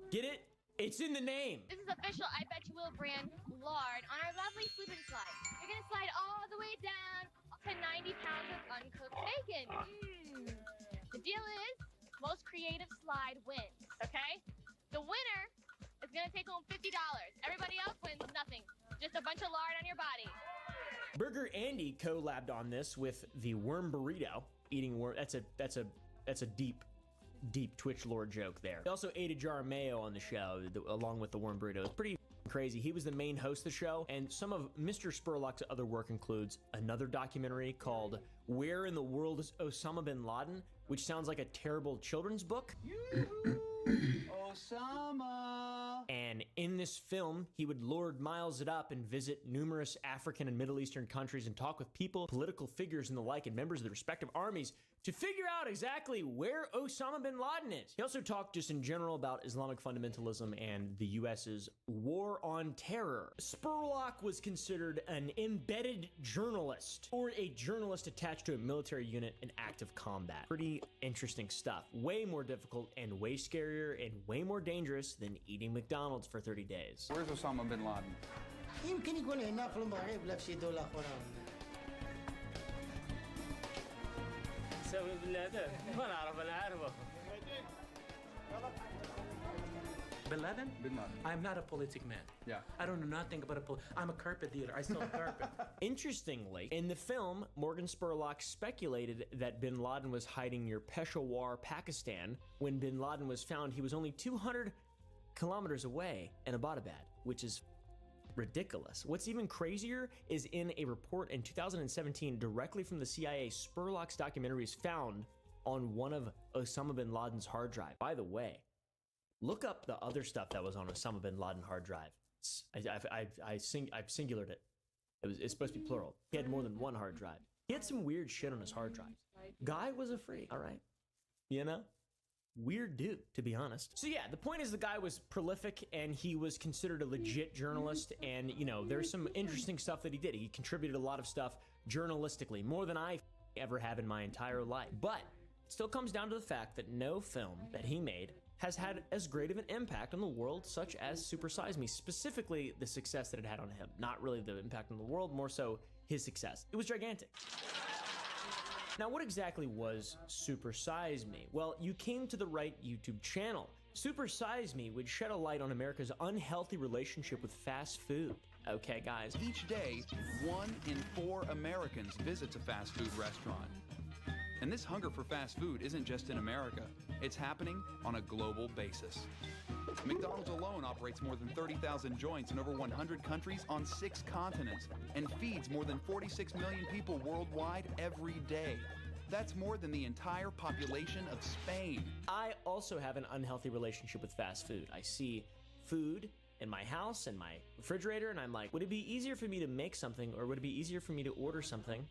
Get it? It's in the name. This is official I Bet You Will brand lard on our lovely slip and slide. You're gonna slide all the way down to 90 pounds of uncooked bacon. The deal is, most creative slide wins, okay? The winner is gonna take home $50. Everybody else wins nothing. Just a bunch of lard on your body. Burger Andy collabed on this with the worm burrito. Eating worm, that's a deep Twitch lore joke there. He also ate a jar of mayo on the show along with the worm burrito. It's pretty crazy. He was the main host of the show, and some of Mr. Spurlock's other work includes another documentary called Where in the World is Osama bin Laden, which sounds like a terrible children's book. Osama! And in this film, he would Lord Miles it up and visit numerous African and Middle Eastern countries and talk with people, political figures and the like, and members of the respective armies to figure out exactly where Osama bin Laden is. He also talked just in general about Islamic fundamentalism and the US's war on terror. Spurlock was considered an embedded journalist, or a journalist attached to a military unit in active combat. Pretty interesting stuff. Way more difficult and way scarier and way more dangerous than eating McDonald's for 30 days. Where's Osama bin Laden? يمكن يكون هنا في المغرب لا في شي دولة أخرى. سوي بالله ما نعرف أنا عارفه. Bin Laden? Bin Laden. I'm not a politic man. Yeah. I don't know nothing about I'm a carpet dealer. I sell carpet. Interestingly, in the film, Morgan Spurlock speculated that bin Laden was hiding near Peshawar, Pakistan. When bin Laden was found, he was only 200 kilometers away in Abbottabad, which is ridiculous. What's even crazier is in a report in 2017 directly from the CIA, Spurlock's documentary is found on one of Osama bin Laden's hard drive. By the way, look up the other stuff that was on Osama bin Laden hard drive. I've singulared it. It's supposed to be plural. He had more than one hard drive. He had some weird shit on his hard drive. Guy was a freak, all right? You know? Weird dude, to be honest. So yeah, the point is the guy was prolific and he was considered a legit journalist, and you know, there's some interesting stuff that he did. He contributed a lot of stuff journalistically, more than I ever have in my entire life. But it still comes down to the fact that no film that he made has had as great of an impact on the world such as Super Size Me, specifically the success that it had on him. Not really the impact on the world, more so his success. It was gigantic. Now, what exactly was Super Size Me? Well, you came to the right YouTube channel. Super Size Me would shed a light on America's unhealthy relationship with fast food. Okay, guys. Each day, 1 in 4 Americans visits a fast food restaurant. And this hunger for fast food isn't just in America. It's happening on a global basis. McDonald's alone operates more than 30,000 joints in over 100 countries on 6 continents and feeds more than 46 million people worldwide every day. That's more than the entire population of Spain. I also have an unhealthy relationship with fast food. I see food in my house and my refrigerator, and I'm like, would it be easier for me to make something, or would it be easier for me to order something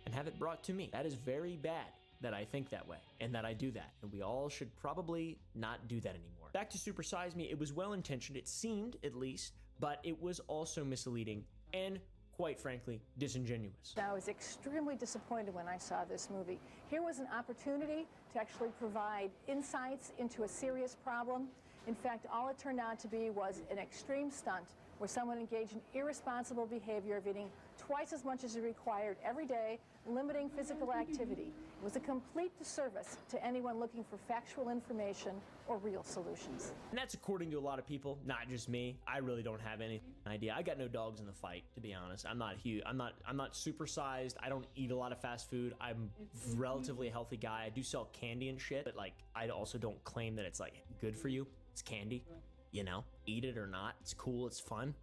and have it brought to me? That is very bad that I think that way and that I do that, and we all should probably not do that anymore. Back to Super Size Me, it was well-intentioned, it seemed at least, but it was also misleading and, quite frankly, disingenuous. I was extremely disappointed when I saw this movie. Here was an opportunity to actually provide insights into a serious problem. In fact, all it turned out to be was an extreme stunt where someone engaged in irresponsible behavior of eating twice as much as is required every day, limiting physical activity. It was a complete disservice to anyone looking for factual information or real solutions. And that's according to a lot of people, not just me. I really don't have any idea. I got no dogs in the fight, to be honest. I'm not huge. I'm not supersized. I don't eat a lot of fast food. I'm a relatively healthy guy. I do sell candy and shit, but like I also don't claim that it's like good for you. It's candy, you know, eat it or not. It's cool, it's fun,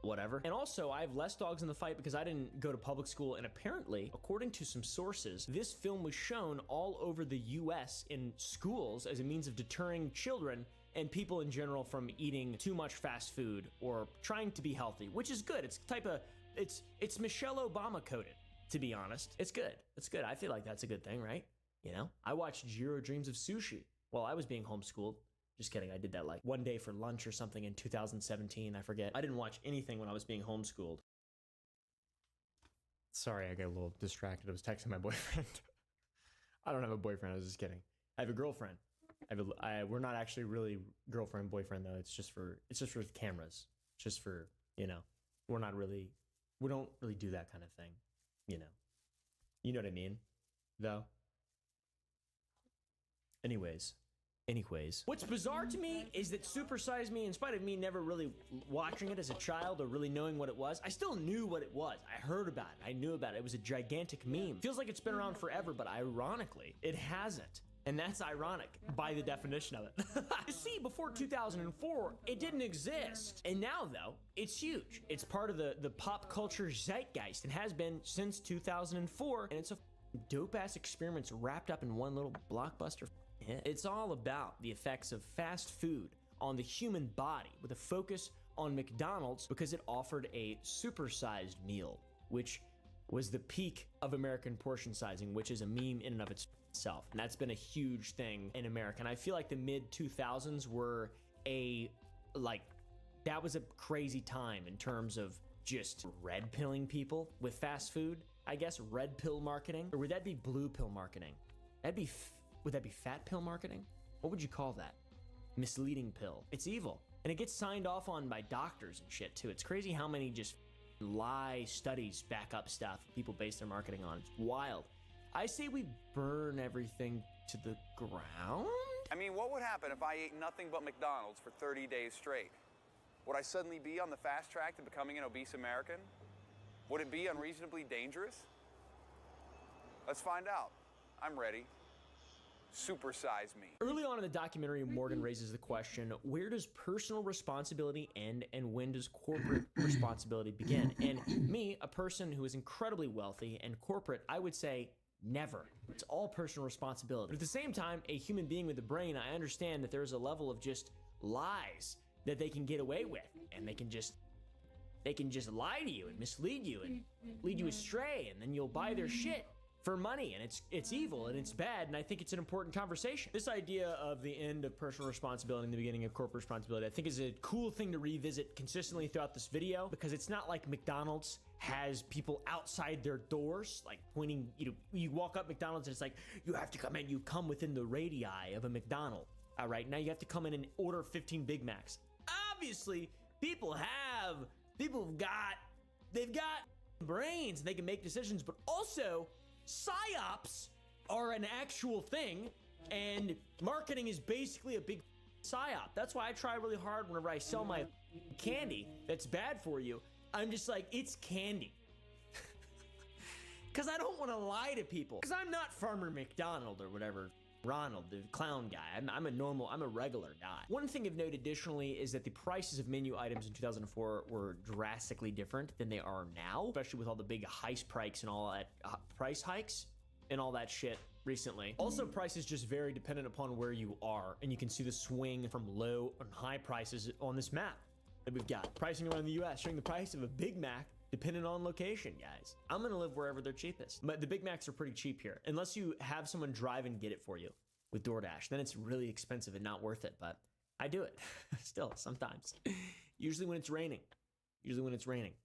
whatever. And also, I have less dogs in the fight because I didn't go to public school, and apparently, according to some sources, this film was shown all over the US in schools as a means of deterring children and people in general from eating too much fast food or trying to be healthy, which is good. It's it's Michelle Obama coded, to be honest. It's good. It's good. I feel like that's a good thing, right? You know, I watched Jiro Dreams of Sushi while I was being homeschooled. Just kidding, I did that like one day for lunch or something in 2017, I forget. I didn't watch anything when I was being homeschooled. Sorry, I got a little distracted. I was texting my boyfriend. I don't have a boyfriend, I was just kidding. I have a girlfriend. We're not actually really girlfriend, boyfriend though. It's just for cameras. It's just for, you know, we don't really do that kind of thing, you know. You know what I mean, though? Anyways, what's bizarre to me is that Super Size Me, in spite of me never really watching it as a child or really knowing what it was, I still knew what it was. I heard about it. I knew about it. It was a gigantic meme. Feels like it's been around forever, but ironically, it hasn't. And that's ironic by the definition of it. You see, before 2004, it didn't exist. And now, though, it's huge. It's part of the pop culture zeitgeist and has been since 2004. And it's a dope-ass experiment wrapped up in one little blockbuster hit. It's all about the effects of fast food on the human body with a focus on McDonald's because it offered a supersized meal, which was the peak of American portion sizing, which is a meme in and of itself. And that's been a huge thing in America. And I feel like the mid 2000s were that was a crazy time in terms of just red pilling people with fast food. I guess red pill marketing, or would that be blue pill marketing? Would that be fat pill marketing? What would you call that? Misleading pill. It's evil. And it gets signed off on by doctors and shit too. It's crazy how many just lie studies back up stuff people base their marketing on. It's wild. I say we burn everything to the ground. I mean, what would happen if I ate nothing but McDonald's for 30 days straight? Would I suddenly be on the fast track to becoming an obese American? Would it be unreasonably dangerous? Let's find out. I'm ready. Super Size Me. Early on in the documentary, Morgan raises the question, where does personal responsibility end and when does corporate responsibility begin? And me, a person who is incredibly wealthy and corporate, I would say never. It's all personal responsibility. But at the same time, a human being with a brain, I understand that there's a level of just lies that they can get away with, and they can just lie to you and mislead you and lead you astray, and then you'll buy their shit for money, and it's evil and it's bad, and I think it's an important conversation. This idea of the end of personal responsibility and the beginning of corporate responsibility, I think is a cool thing to revisit consistently throughout this video, because it's not like McDonald's has people outside their doors, like pointing, you walk up McDonald's and it's like, you have to come in, you come within the radii of a McDonald's. All right, now you have to come in and order 15 Big Macs. Obviously, they've got brains, they can make decisions, but also psyops are an actual thing, and marketing is basically a big psyop. That's why I try really hard whenever I sell my candy that's bad for you. I'm just like, it's candy. Because I don't want to lie to people. Because I'm not Farmer McDonald or whatever, Ronald, the clown guy. I'm a regular guy. One thing of note additionally is that the prices of menu items in 2004 were drastically different than they are now, especially with all the big heist prices and all that price hikes and all that shit recently. Also, prices just vary dependent upon where you are, and you can see the swing from low and high prices on this map that we've got. Pricing around the US showing the price of a Big Mac depending on location, guys. I'm gonna live wherever they're cheapest. But the Big Macs are pretty cheap here. Unless you have someone drive and get it for you with DoorDash, then it's really expensive and not worth it, but I do it still sometimes. Usually when it's raining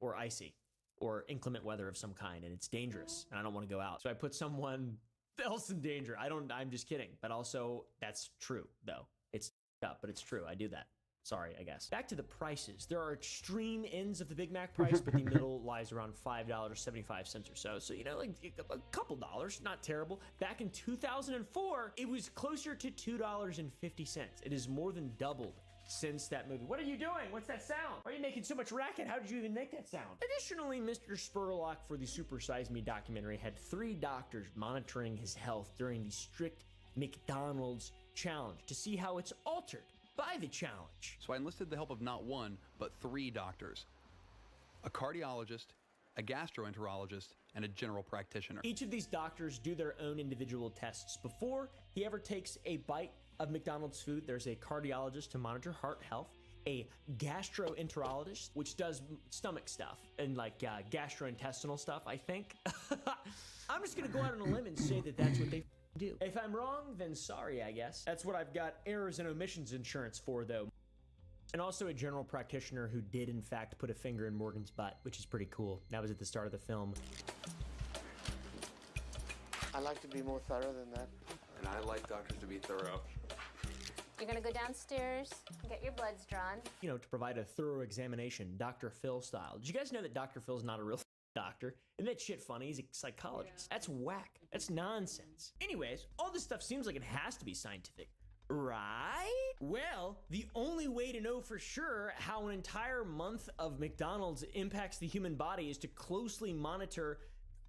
or icy or inclement weather of some kind and it's dangerous and I don't wanna go out. So I put someone else in danger. I'm just kidding. But also that's true though. It's up, but it's true. I do that. Sorry, I guess. Back to the prices. There are extreme ends of the Big Mac price, but the middle lies around $5.75 or so. So, you know, like a couple dollars, not terrible. Back in 2004, it was closer to $2.50. It has more than doubled since that movie. What are you doing? What's that sound? Why are you making so much racket? How did you even make that sound? Additionally, Mr. Spurlock for the Super Size Me documentary had 3 doctors monitoring his health during the strict McDonald's challenge to see how it's altered by the challenge. So I enlisted the help of not one, but 3 doctors. A cardiologist, a gastroenterologist, and a general practitioner. Each of these doctors do their own individual tests. Before he ever takes a bite of McDonald's food, there's a cardiologist to monitor heart health, a gastroenterologist, which does stomach stuff and like gastrointestinal stuff, I think. I'm just gonna go out on a limb and say that that's what they do. If I'm wrong, then sorry, I guess. That's what I've got errors and omissions insurance for, though. And also a general practitioner who did, in fact, put a finger in Morgan's butt, which is pretty cool. That was at the start of the film. I like to be more thorough than that. And I like doctors to be thorough. You're gonna go downstairs and get your bloods drawn. You know, to provide a thorough examination, Dr. Phil style. Did you guys know that Dr. Phil's not a real doctor? Isn't that shit funny? He's a psychologist. That's whack. That's nonsense. Anyways, all this stuff seems like it has to be scientific, right? Well, the only way to know for sure how an entire month of McDonald's impacts the human body is to closely monitor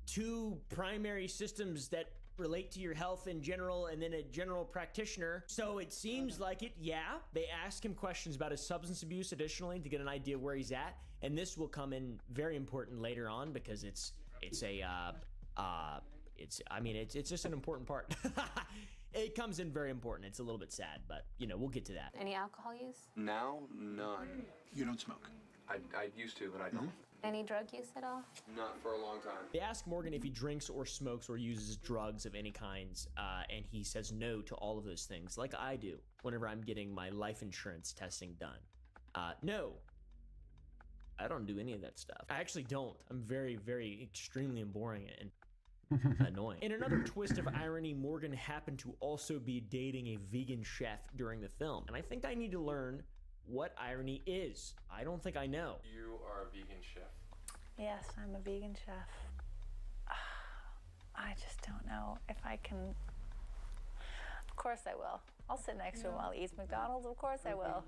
2 primary systems that relate to your health in general and then a general practitioner. So it seems like it, yeah. They ask him questions about his substance abuse additionally to get an idea where he's at. And this will come in very important later on because it's just an important part. It comes in very important. It's a little bit sad, but you know, we'll get to that. Any alcohol use? Now, none. You don't smoke? I used to, but I don't. Any drug use at all? Not for a long time. They ask Morgan if he drinks or smokes or uses drugs of any kinds, and he says no to all of those things, like I do whenever I'm getting my life insurance testing done. No, I don't do any of that stuff. I actually don't. I'm very, very extremely boring and annoying. In another twist of irony, Morgan happened to also be dating a vegan chef during the film, and I think I need to learn what irony is. I don't think I know. You are a vegan chef. Yes, I'm a vegan chef. I just don't know if I can. Of course I will. I'll sit next to him while he eats McDonald's. Of course I will.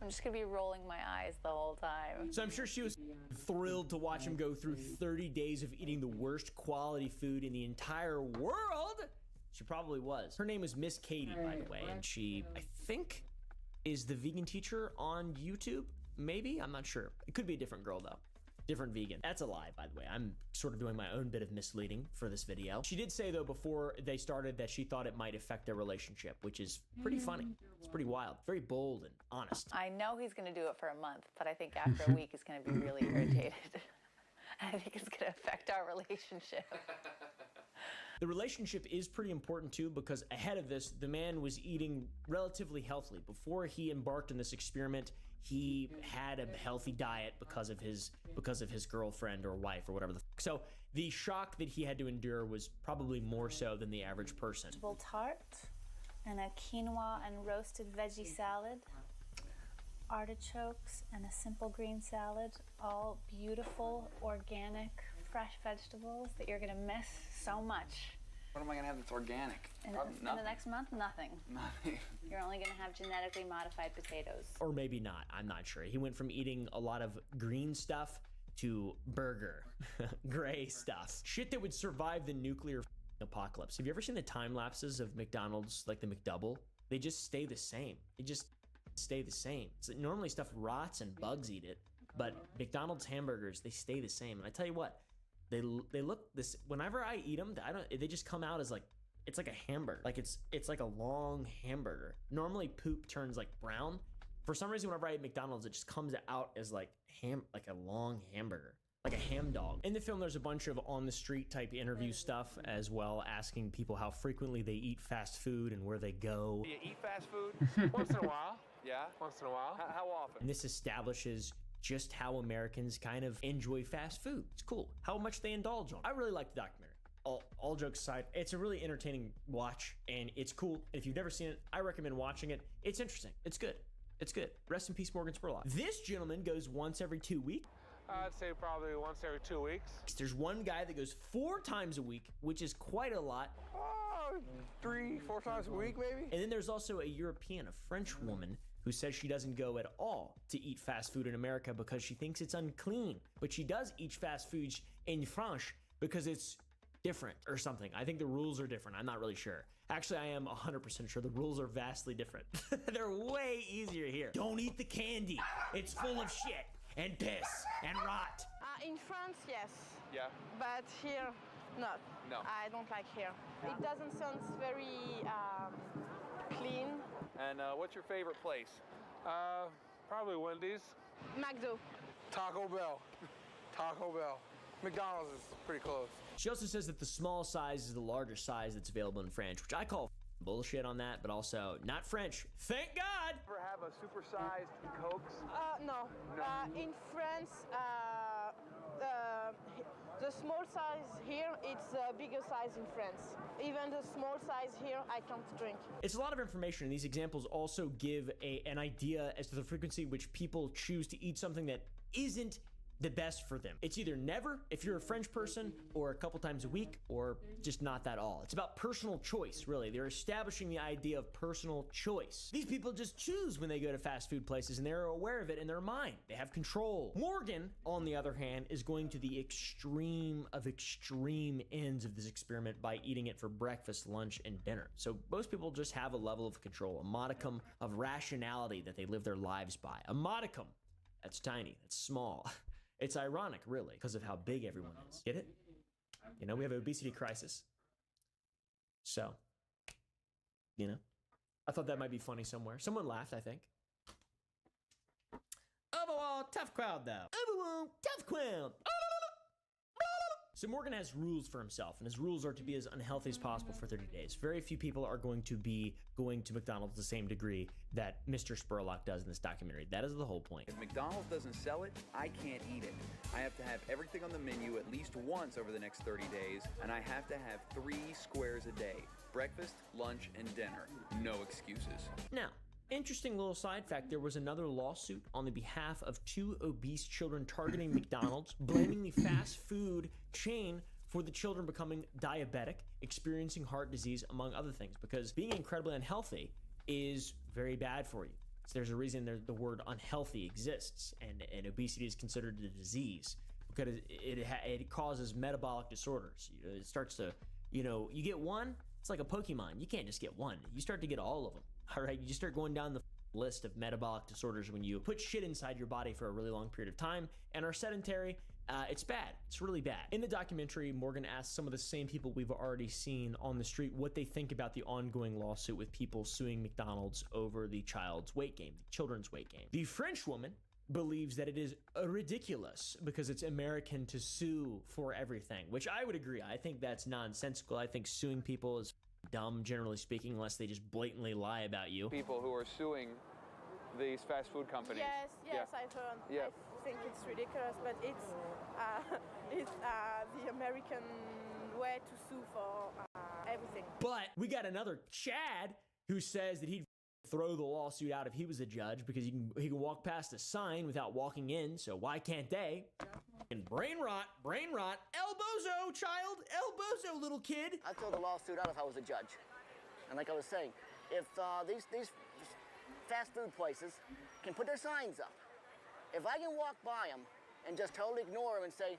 I'm just gonna be rolling my eyes the whole time. So I'm sure she was thrilled to watch him go through 30 days of eating the worst quality food in the entire world. She probably was. Her name was Miss Katie, by the way, and she, I think, is the vegan teacher on YouTube. Maybe? I'm not sure. It could be a different girl, though. Different vegan. That's a lie, by the way. I'm sort of doing my own bit of misleading for this video. She did say, though, before they started that she thought it might affect their relationship, which is pretty funny. It's pretty wild. Very bold and honest. I know he's gonna do it for a month, but I think after a week he's gonna be really irritated. I think it's gonna affect our relationship. The relationship is pretty important too, because ahead of this, the man was eating relatively healthily. Before he embarked on this experiment, he had a healthy diet because of his girlfriend or wife or whatever the fuck. So the shock that he had to endure was probably more so than the average person. Vegetable tart and a quinoa and roasted veggie salad, artichokes, and a simple green salad. All beautiful, organic, fresh vegetables that you're gonna miss so much. What am I gonna have that's organic? In the next month, nothing. Nothing. You're only gonna have genetically modified potatoes. Or maybe not, I'm not sure. He went from eating a lot of green stuff to burger, gray stuff. Shit that would survive the nuclear apocalypse. Have you ever seen the time lapses of McDonald's, like the McDouble? They just stay the same. They just stay the same. So normally stuff rots and bugs eat it, but McDonald's hamburgers, they stay the same. And I tell you what, they look this. Whenever I eat them, they just come out as like, it's like a hamburger. Like it's like a long hamburger. Normally poop turns like brown. For some reason, whenever I eat McDonald's, it just comes out as like a long hamburger, like a ham dog. In the film, there's a bunch of on the street type interview stuff as well, asking people how frequently they eat fast food and where they go. Do you eat fast food? Once in a while. Yeah? Once in a while. How often? And this establishes just how Americans kind of enjoy fast food. It's cool how much they indulge on. I really like the documentary. All jokes aside, it's a really entertaining watch and it's cool. If you've never seen it, I recommend watching it. It's interesting. It's good. It's good. Rest in peace, Morgan Spurlock. This gentleman goes once every 2 weeks. I'd say probably once every 2 weeks. There's one guy that goes 4 times a week, which is quite a lot. 3-4 times a week, maybe. And then there's also a European, a French woman, who says she doesn't go at all to eat fast food in America because she thinks it's unclean. But she does eat fast foods in France because it's different or something. I think the rules are different. I'm not really sure. Actually, I am 100% sure the rules are vastly different. They're way easier here. Don't eat the candy. It's full of shit and piss and rot. In France, yes. Yeah. But here, not. No. I don't like here. It doesn't sound very clean. And what's your favorite place? Probably Wendy's. McDo. Taco Bell. Taco Bell. McDonald's is pretty close. She also says that the small size is the largest size that's available in France, which I call bullshit on that, but also not French. Thank God! Ever have a supersized Cokes? No. In France, the small size here, it's the bigger size in France. Even the small size here, I can't drink. It's a lot of information, and these examples also give an idea as to the frequency which people choose to eat something that isn't the best for them. It's either never, if you're a French person, or a couple times a week, or just not that all. It's about personal choice, really. They're establishing the idea of personal choice. These people just choose when they go to fast food places, and they're aware of it in their mind. They have control. Morgan, on the other hand, is going to the extreme of extreme ends of this experiment by eating it for breakfast, lunch, and dinner. So most people just have a level of control, a modicum of rationality that they live their lives by. A modicum. That's tiny. That's small. It's ironic, really, because of how big everyone is. Get it? You know, we have an obesity crisis. So, you know, I thought that might be funny somewhere. Someone laughed, I think. Overall, tough crowd, though. Overall, tough crowd. So Morgan has rules for himself, and his rules are to be as unhealthy as possible for 30 days. Very few people are going to be going to McDonald's the same degree that Mr. Spurlock does in this documentary. That is the whole point. If McDonald's doesn't sell it, I can't eat it. I have to have everything on the menu at least once over the next 30 days, and I have to have 3 squares a day. Breakfast, lunch, and dinner. No excuses. Now, interesting little side fact, there was another lawsuit on the behalf of 2 obese children targeting McDonald's, blaming the fast food chain for the children becoming diabetic, experiencing heart disease, among other things, because being incredibly unhealthy is very bad for you. So there's a reason the word unhealthy exists, and obesity is considered a disease because it causes metabolic disorders. You know, it starts to, you know, you get one, it's like a Pokemon. You can't just get one. You start to get all of them. All right, you start going down the list of metabolic disorders when you put shit inside your body for a really long period of time and are sedentary. It's bad. It's really bad. In the documentary, Morgan asks some of the same people we've already seen on the street what they think about the ongoing lawsuit with people suing McDonald's over the child's weight gain, the children's weight gain. The French woman believes that it is ridiculous because it's American to sue for everything, which I would agree. I think that's nonsensical. I think suing people is dumb, generally speaking, unless they just blatantly lie about you. People who are suing these fast food companies. Yes, I've heard. Yeah. I think it's ridiculous, but it's the American way to sue for everything. But we got another Chad who says that he'd throw the lawsuit out if he was a judge because he can walk past a sign without walking in, so why can't they? And brain rot, El Bozo, child, El Bozo, little kid. I'd throw the lawsuit out if I was a judge. And like I was saying, if these fast food places can put their signs up, if I can walk by them and just totally ignore them and say,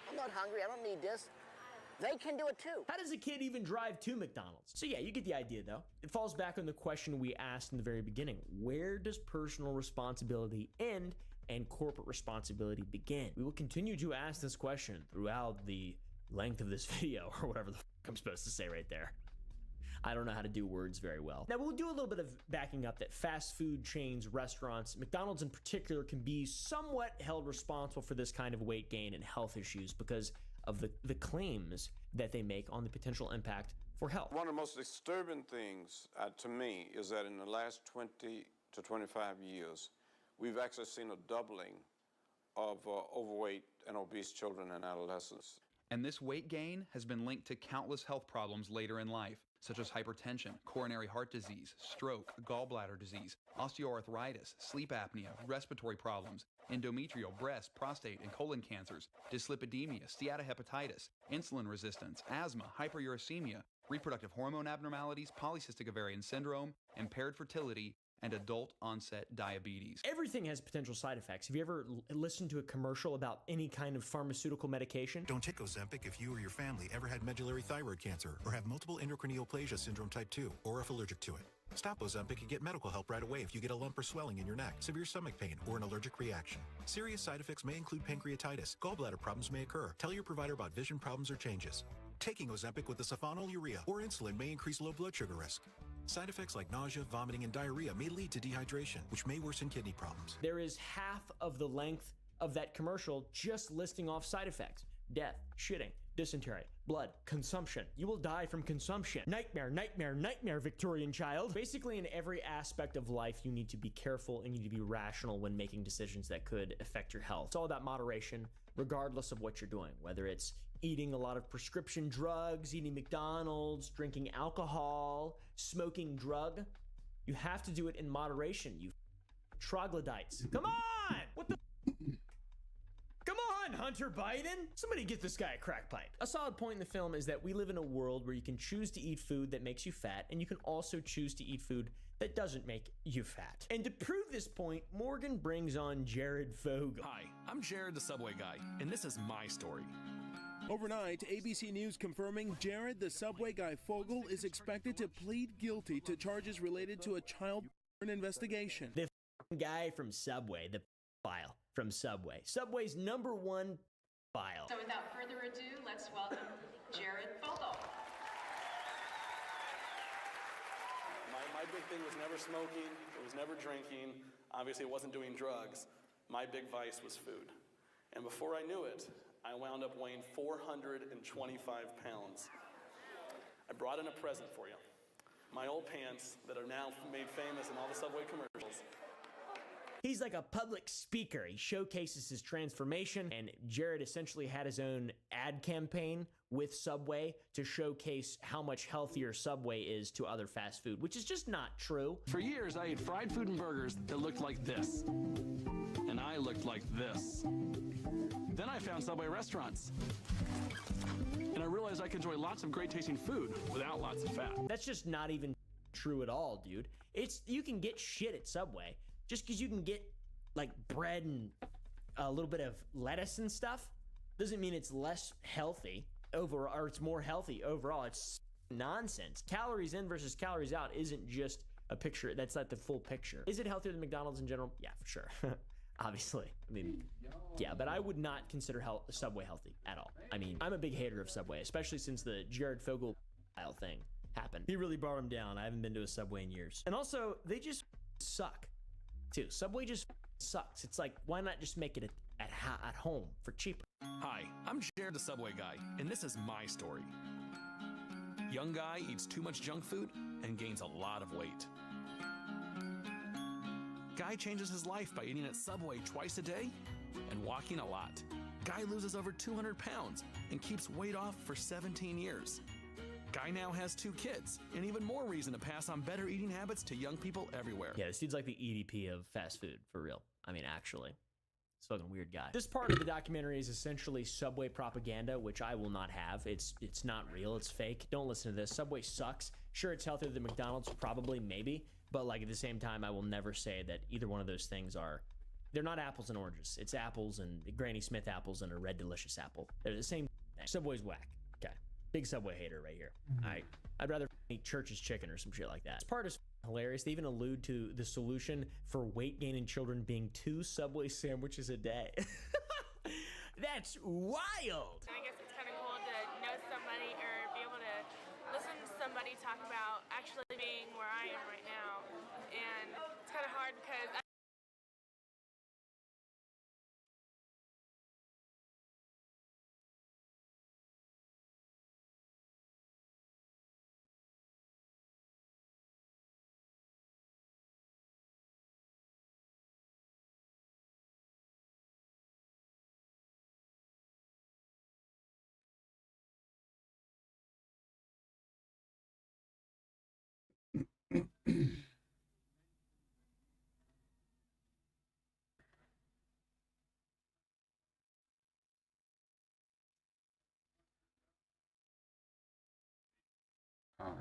I'm not hungry, I don't need this, they can do it too. How does a kid even drive to McDonald's? So yeah, you get the idea though. It falls back on the question we asked in the very beginning. Where does personal responsibility end and corporate responsibility begin? We will continue to ask this question throughout the length of this video, or whatever the fuck I'm supposed to say right there. I don't know how to do words very well. Now, we'll do a little bit of backing up that fast food chains, restaurants, McDonald's in particular, can be somewhat held responsible for this kind of weight gain and health issues because of the claims that they make on the potential impact for health. One of the most disturbing things to me is that in the last 20 to 25 years, we've actually seen a doubling of overweight and obese children and adolescents. And this weight gain has been linked to countless health problems later in life, such as hypertension, coronary heart disease, stroke, gallbladder disease, osteoarthritis, sleep apnea, respiratory problems, endometrial, breast, prostate, and colon cancers, dyslipidemia, steatohepatitis, insulin resistance, asthma, hyperuricemia, reproductive hormone abnormalities, polycystic ovarian syndrome, impaired fertility, and adult-onset diabetes. Everything has potential side effects. Have you ever listened to a commercial about any kind of pharmaceutical medication? Don't take Ozempic if you or your family ever had medullary thyroid cancer or have multiple endocrine neoplasia syndrome type 2 or if allergic to it. Stop Ozempic and get medical help right away if you get a lump or swelling in your neck, severe stomach pain, or an allergic reaction. Serious side effects may include pancreatitis. Gallbladder problems may occur. Tell your provider about vision problems or changes. Taking Ozempic with the sulfonylurea or insulin may increase low blood sugar risk. Side effects like nausea, vomiting, and diarrhea may lead to dehydration, which may worsen kidney problems. There is half of the length of that commercial just listing off side effects. Death, shitting, dysentery, blood, consumption. You will die from consumption. Nightmare, nightmare, nightmare, Victorian child. Basically, in every aspect of life, you need to be careful and you need to be rational when making decisions that could affect your health. It's all about moderation, regardless of what you're doing, whether it's eating a lot of prescription drugs, eating McDonald's, drinking alcohol, smoking drug. You have to do it in moderation, you troglodytes. Come on! What the? Come on, Hunter Biden! Somebody get this guy a crack pipe. A solid point in the film is that we live in a world where you can choose to eat food that makes you fat, and you can also choose to eat food that doesn't make you fat. And to prove this point, Morgan brings on Jared Fogle. Hi, I'm Jared the Subway guy, and this is my story. Overnight, ABC News confirming Jared the Subway guy Fogle is expected to plead guilty to charges related to a child porn investigation. The guy from Subway, the file from Subway. Subway's #1 file. So without further ado, let's welcome Jared Fogle. My big thing was never smoking, it was never drinking, obviously it wasn't doing drugs. My big vice was food. And before I knew it, I wound up weighing 425 pounds. I brought in a present for you. My old pants that are now made famous in all the Subway commercials. He's like a public speaker. He showcases his transformation, and Jared essentially had his own ad campaign with Subway to showcase how much healthier Subway is to other fast food, which is just not true. For years, I ate fried food and burgers that looked like this. And I looked like this. Then I found Subway restaurants. And I realized I could enjoy lots of great tasting food without lots of fat. That's just not even true at all, dude. You can get shit at Subway. Just because you can get like bread and a little bit of lettuce and stuff doesn't mean it's less healthy or it's more healthy overall. It's nonsense. Calories in versus calories out isn't just a picture. That's not the full picture. Is it healthier than McDonald's in general? Yeah, for sure. Obviously. I mean, yeah, but I would not consider Subway healthy at all. I mean, I'm a big hater of Subway, especially since the Jared Fogle thing happened. He really brought him down. I haven't been to a Subway in years. And also, they just suck, too. Subway just sucks. It's like, why not just make it at home for cheaper? Hi, I'm Jared the Subway guy, and this is my story. Young guy eats too much junk food and gains a lot of weight. Guy changes his life by eating at Subway twice a day and walking a lot. Guy loses over 200 pounds and keeps weight off for 17 years. Guy now has 2 kids, and even more reason to pass on better eating habits to young people everywhere. Yeah, this dude's like the EDP of fast food, for real. I mean, actually. He's a fucking weird guy. This part of the documentary is essentially Subway propaganda, which I will not have. It's not real. It's fake. Don't listen to this. Subway sucks. Sure, it's healthier than McDonald's, probably, maybe. But like at the same time, I will never say that either one of those things are... They're not apples and oranges. It's apples and Granny Smith apples and a Red Delicious apple. They're the same thing. Subway's whack. Okay. Big Subway hater right here. I'd rather eat Church's chicken or some shit like that. This part is hilarious. They even allude to the solution for weight gain in children being 2 Subway sandwiches a day. That's wild. I guess it's kind of cool to know somebody or be able to listen to somebody talk about actually being where I am right now. And it's kind of hard because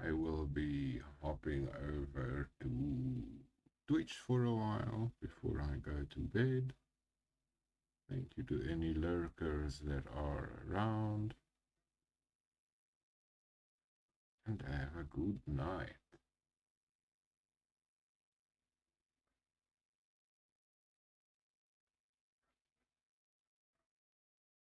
I will be hopping over to Twitch for a while before I go to bed. Thank you to any lurkers that are around. And have a good night.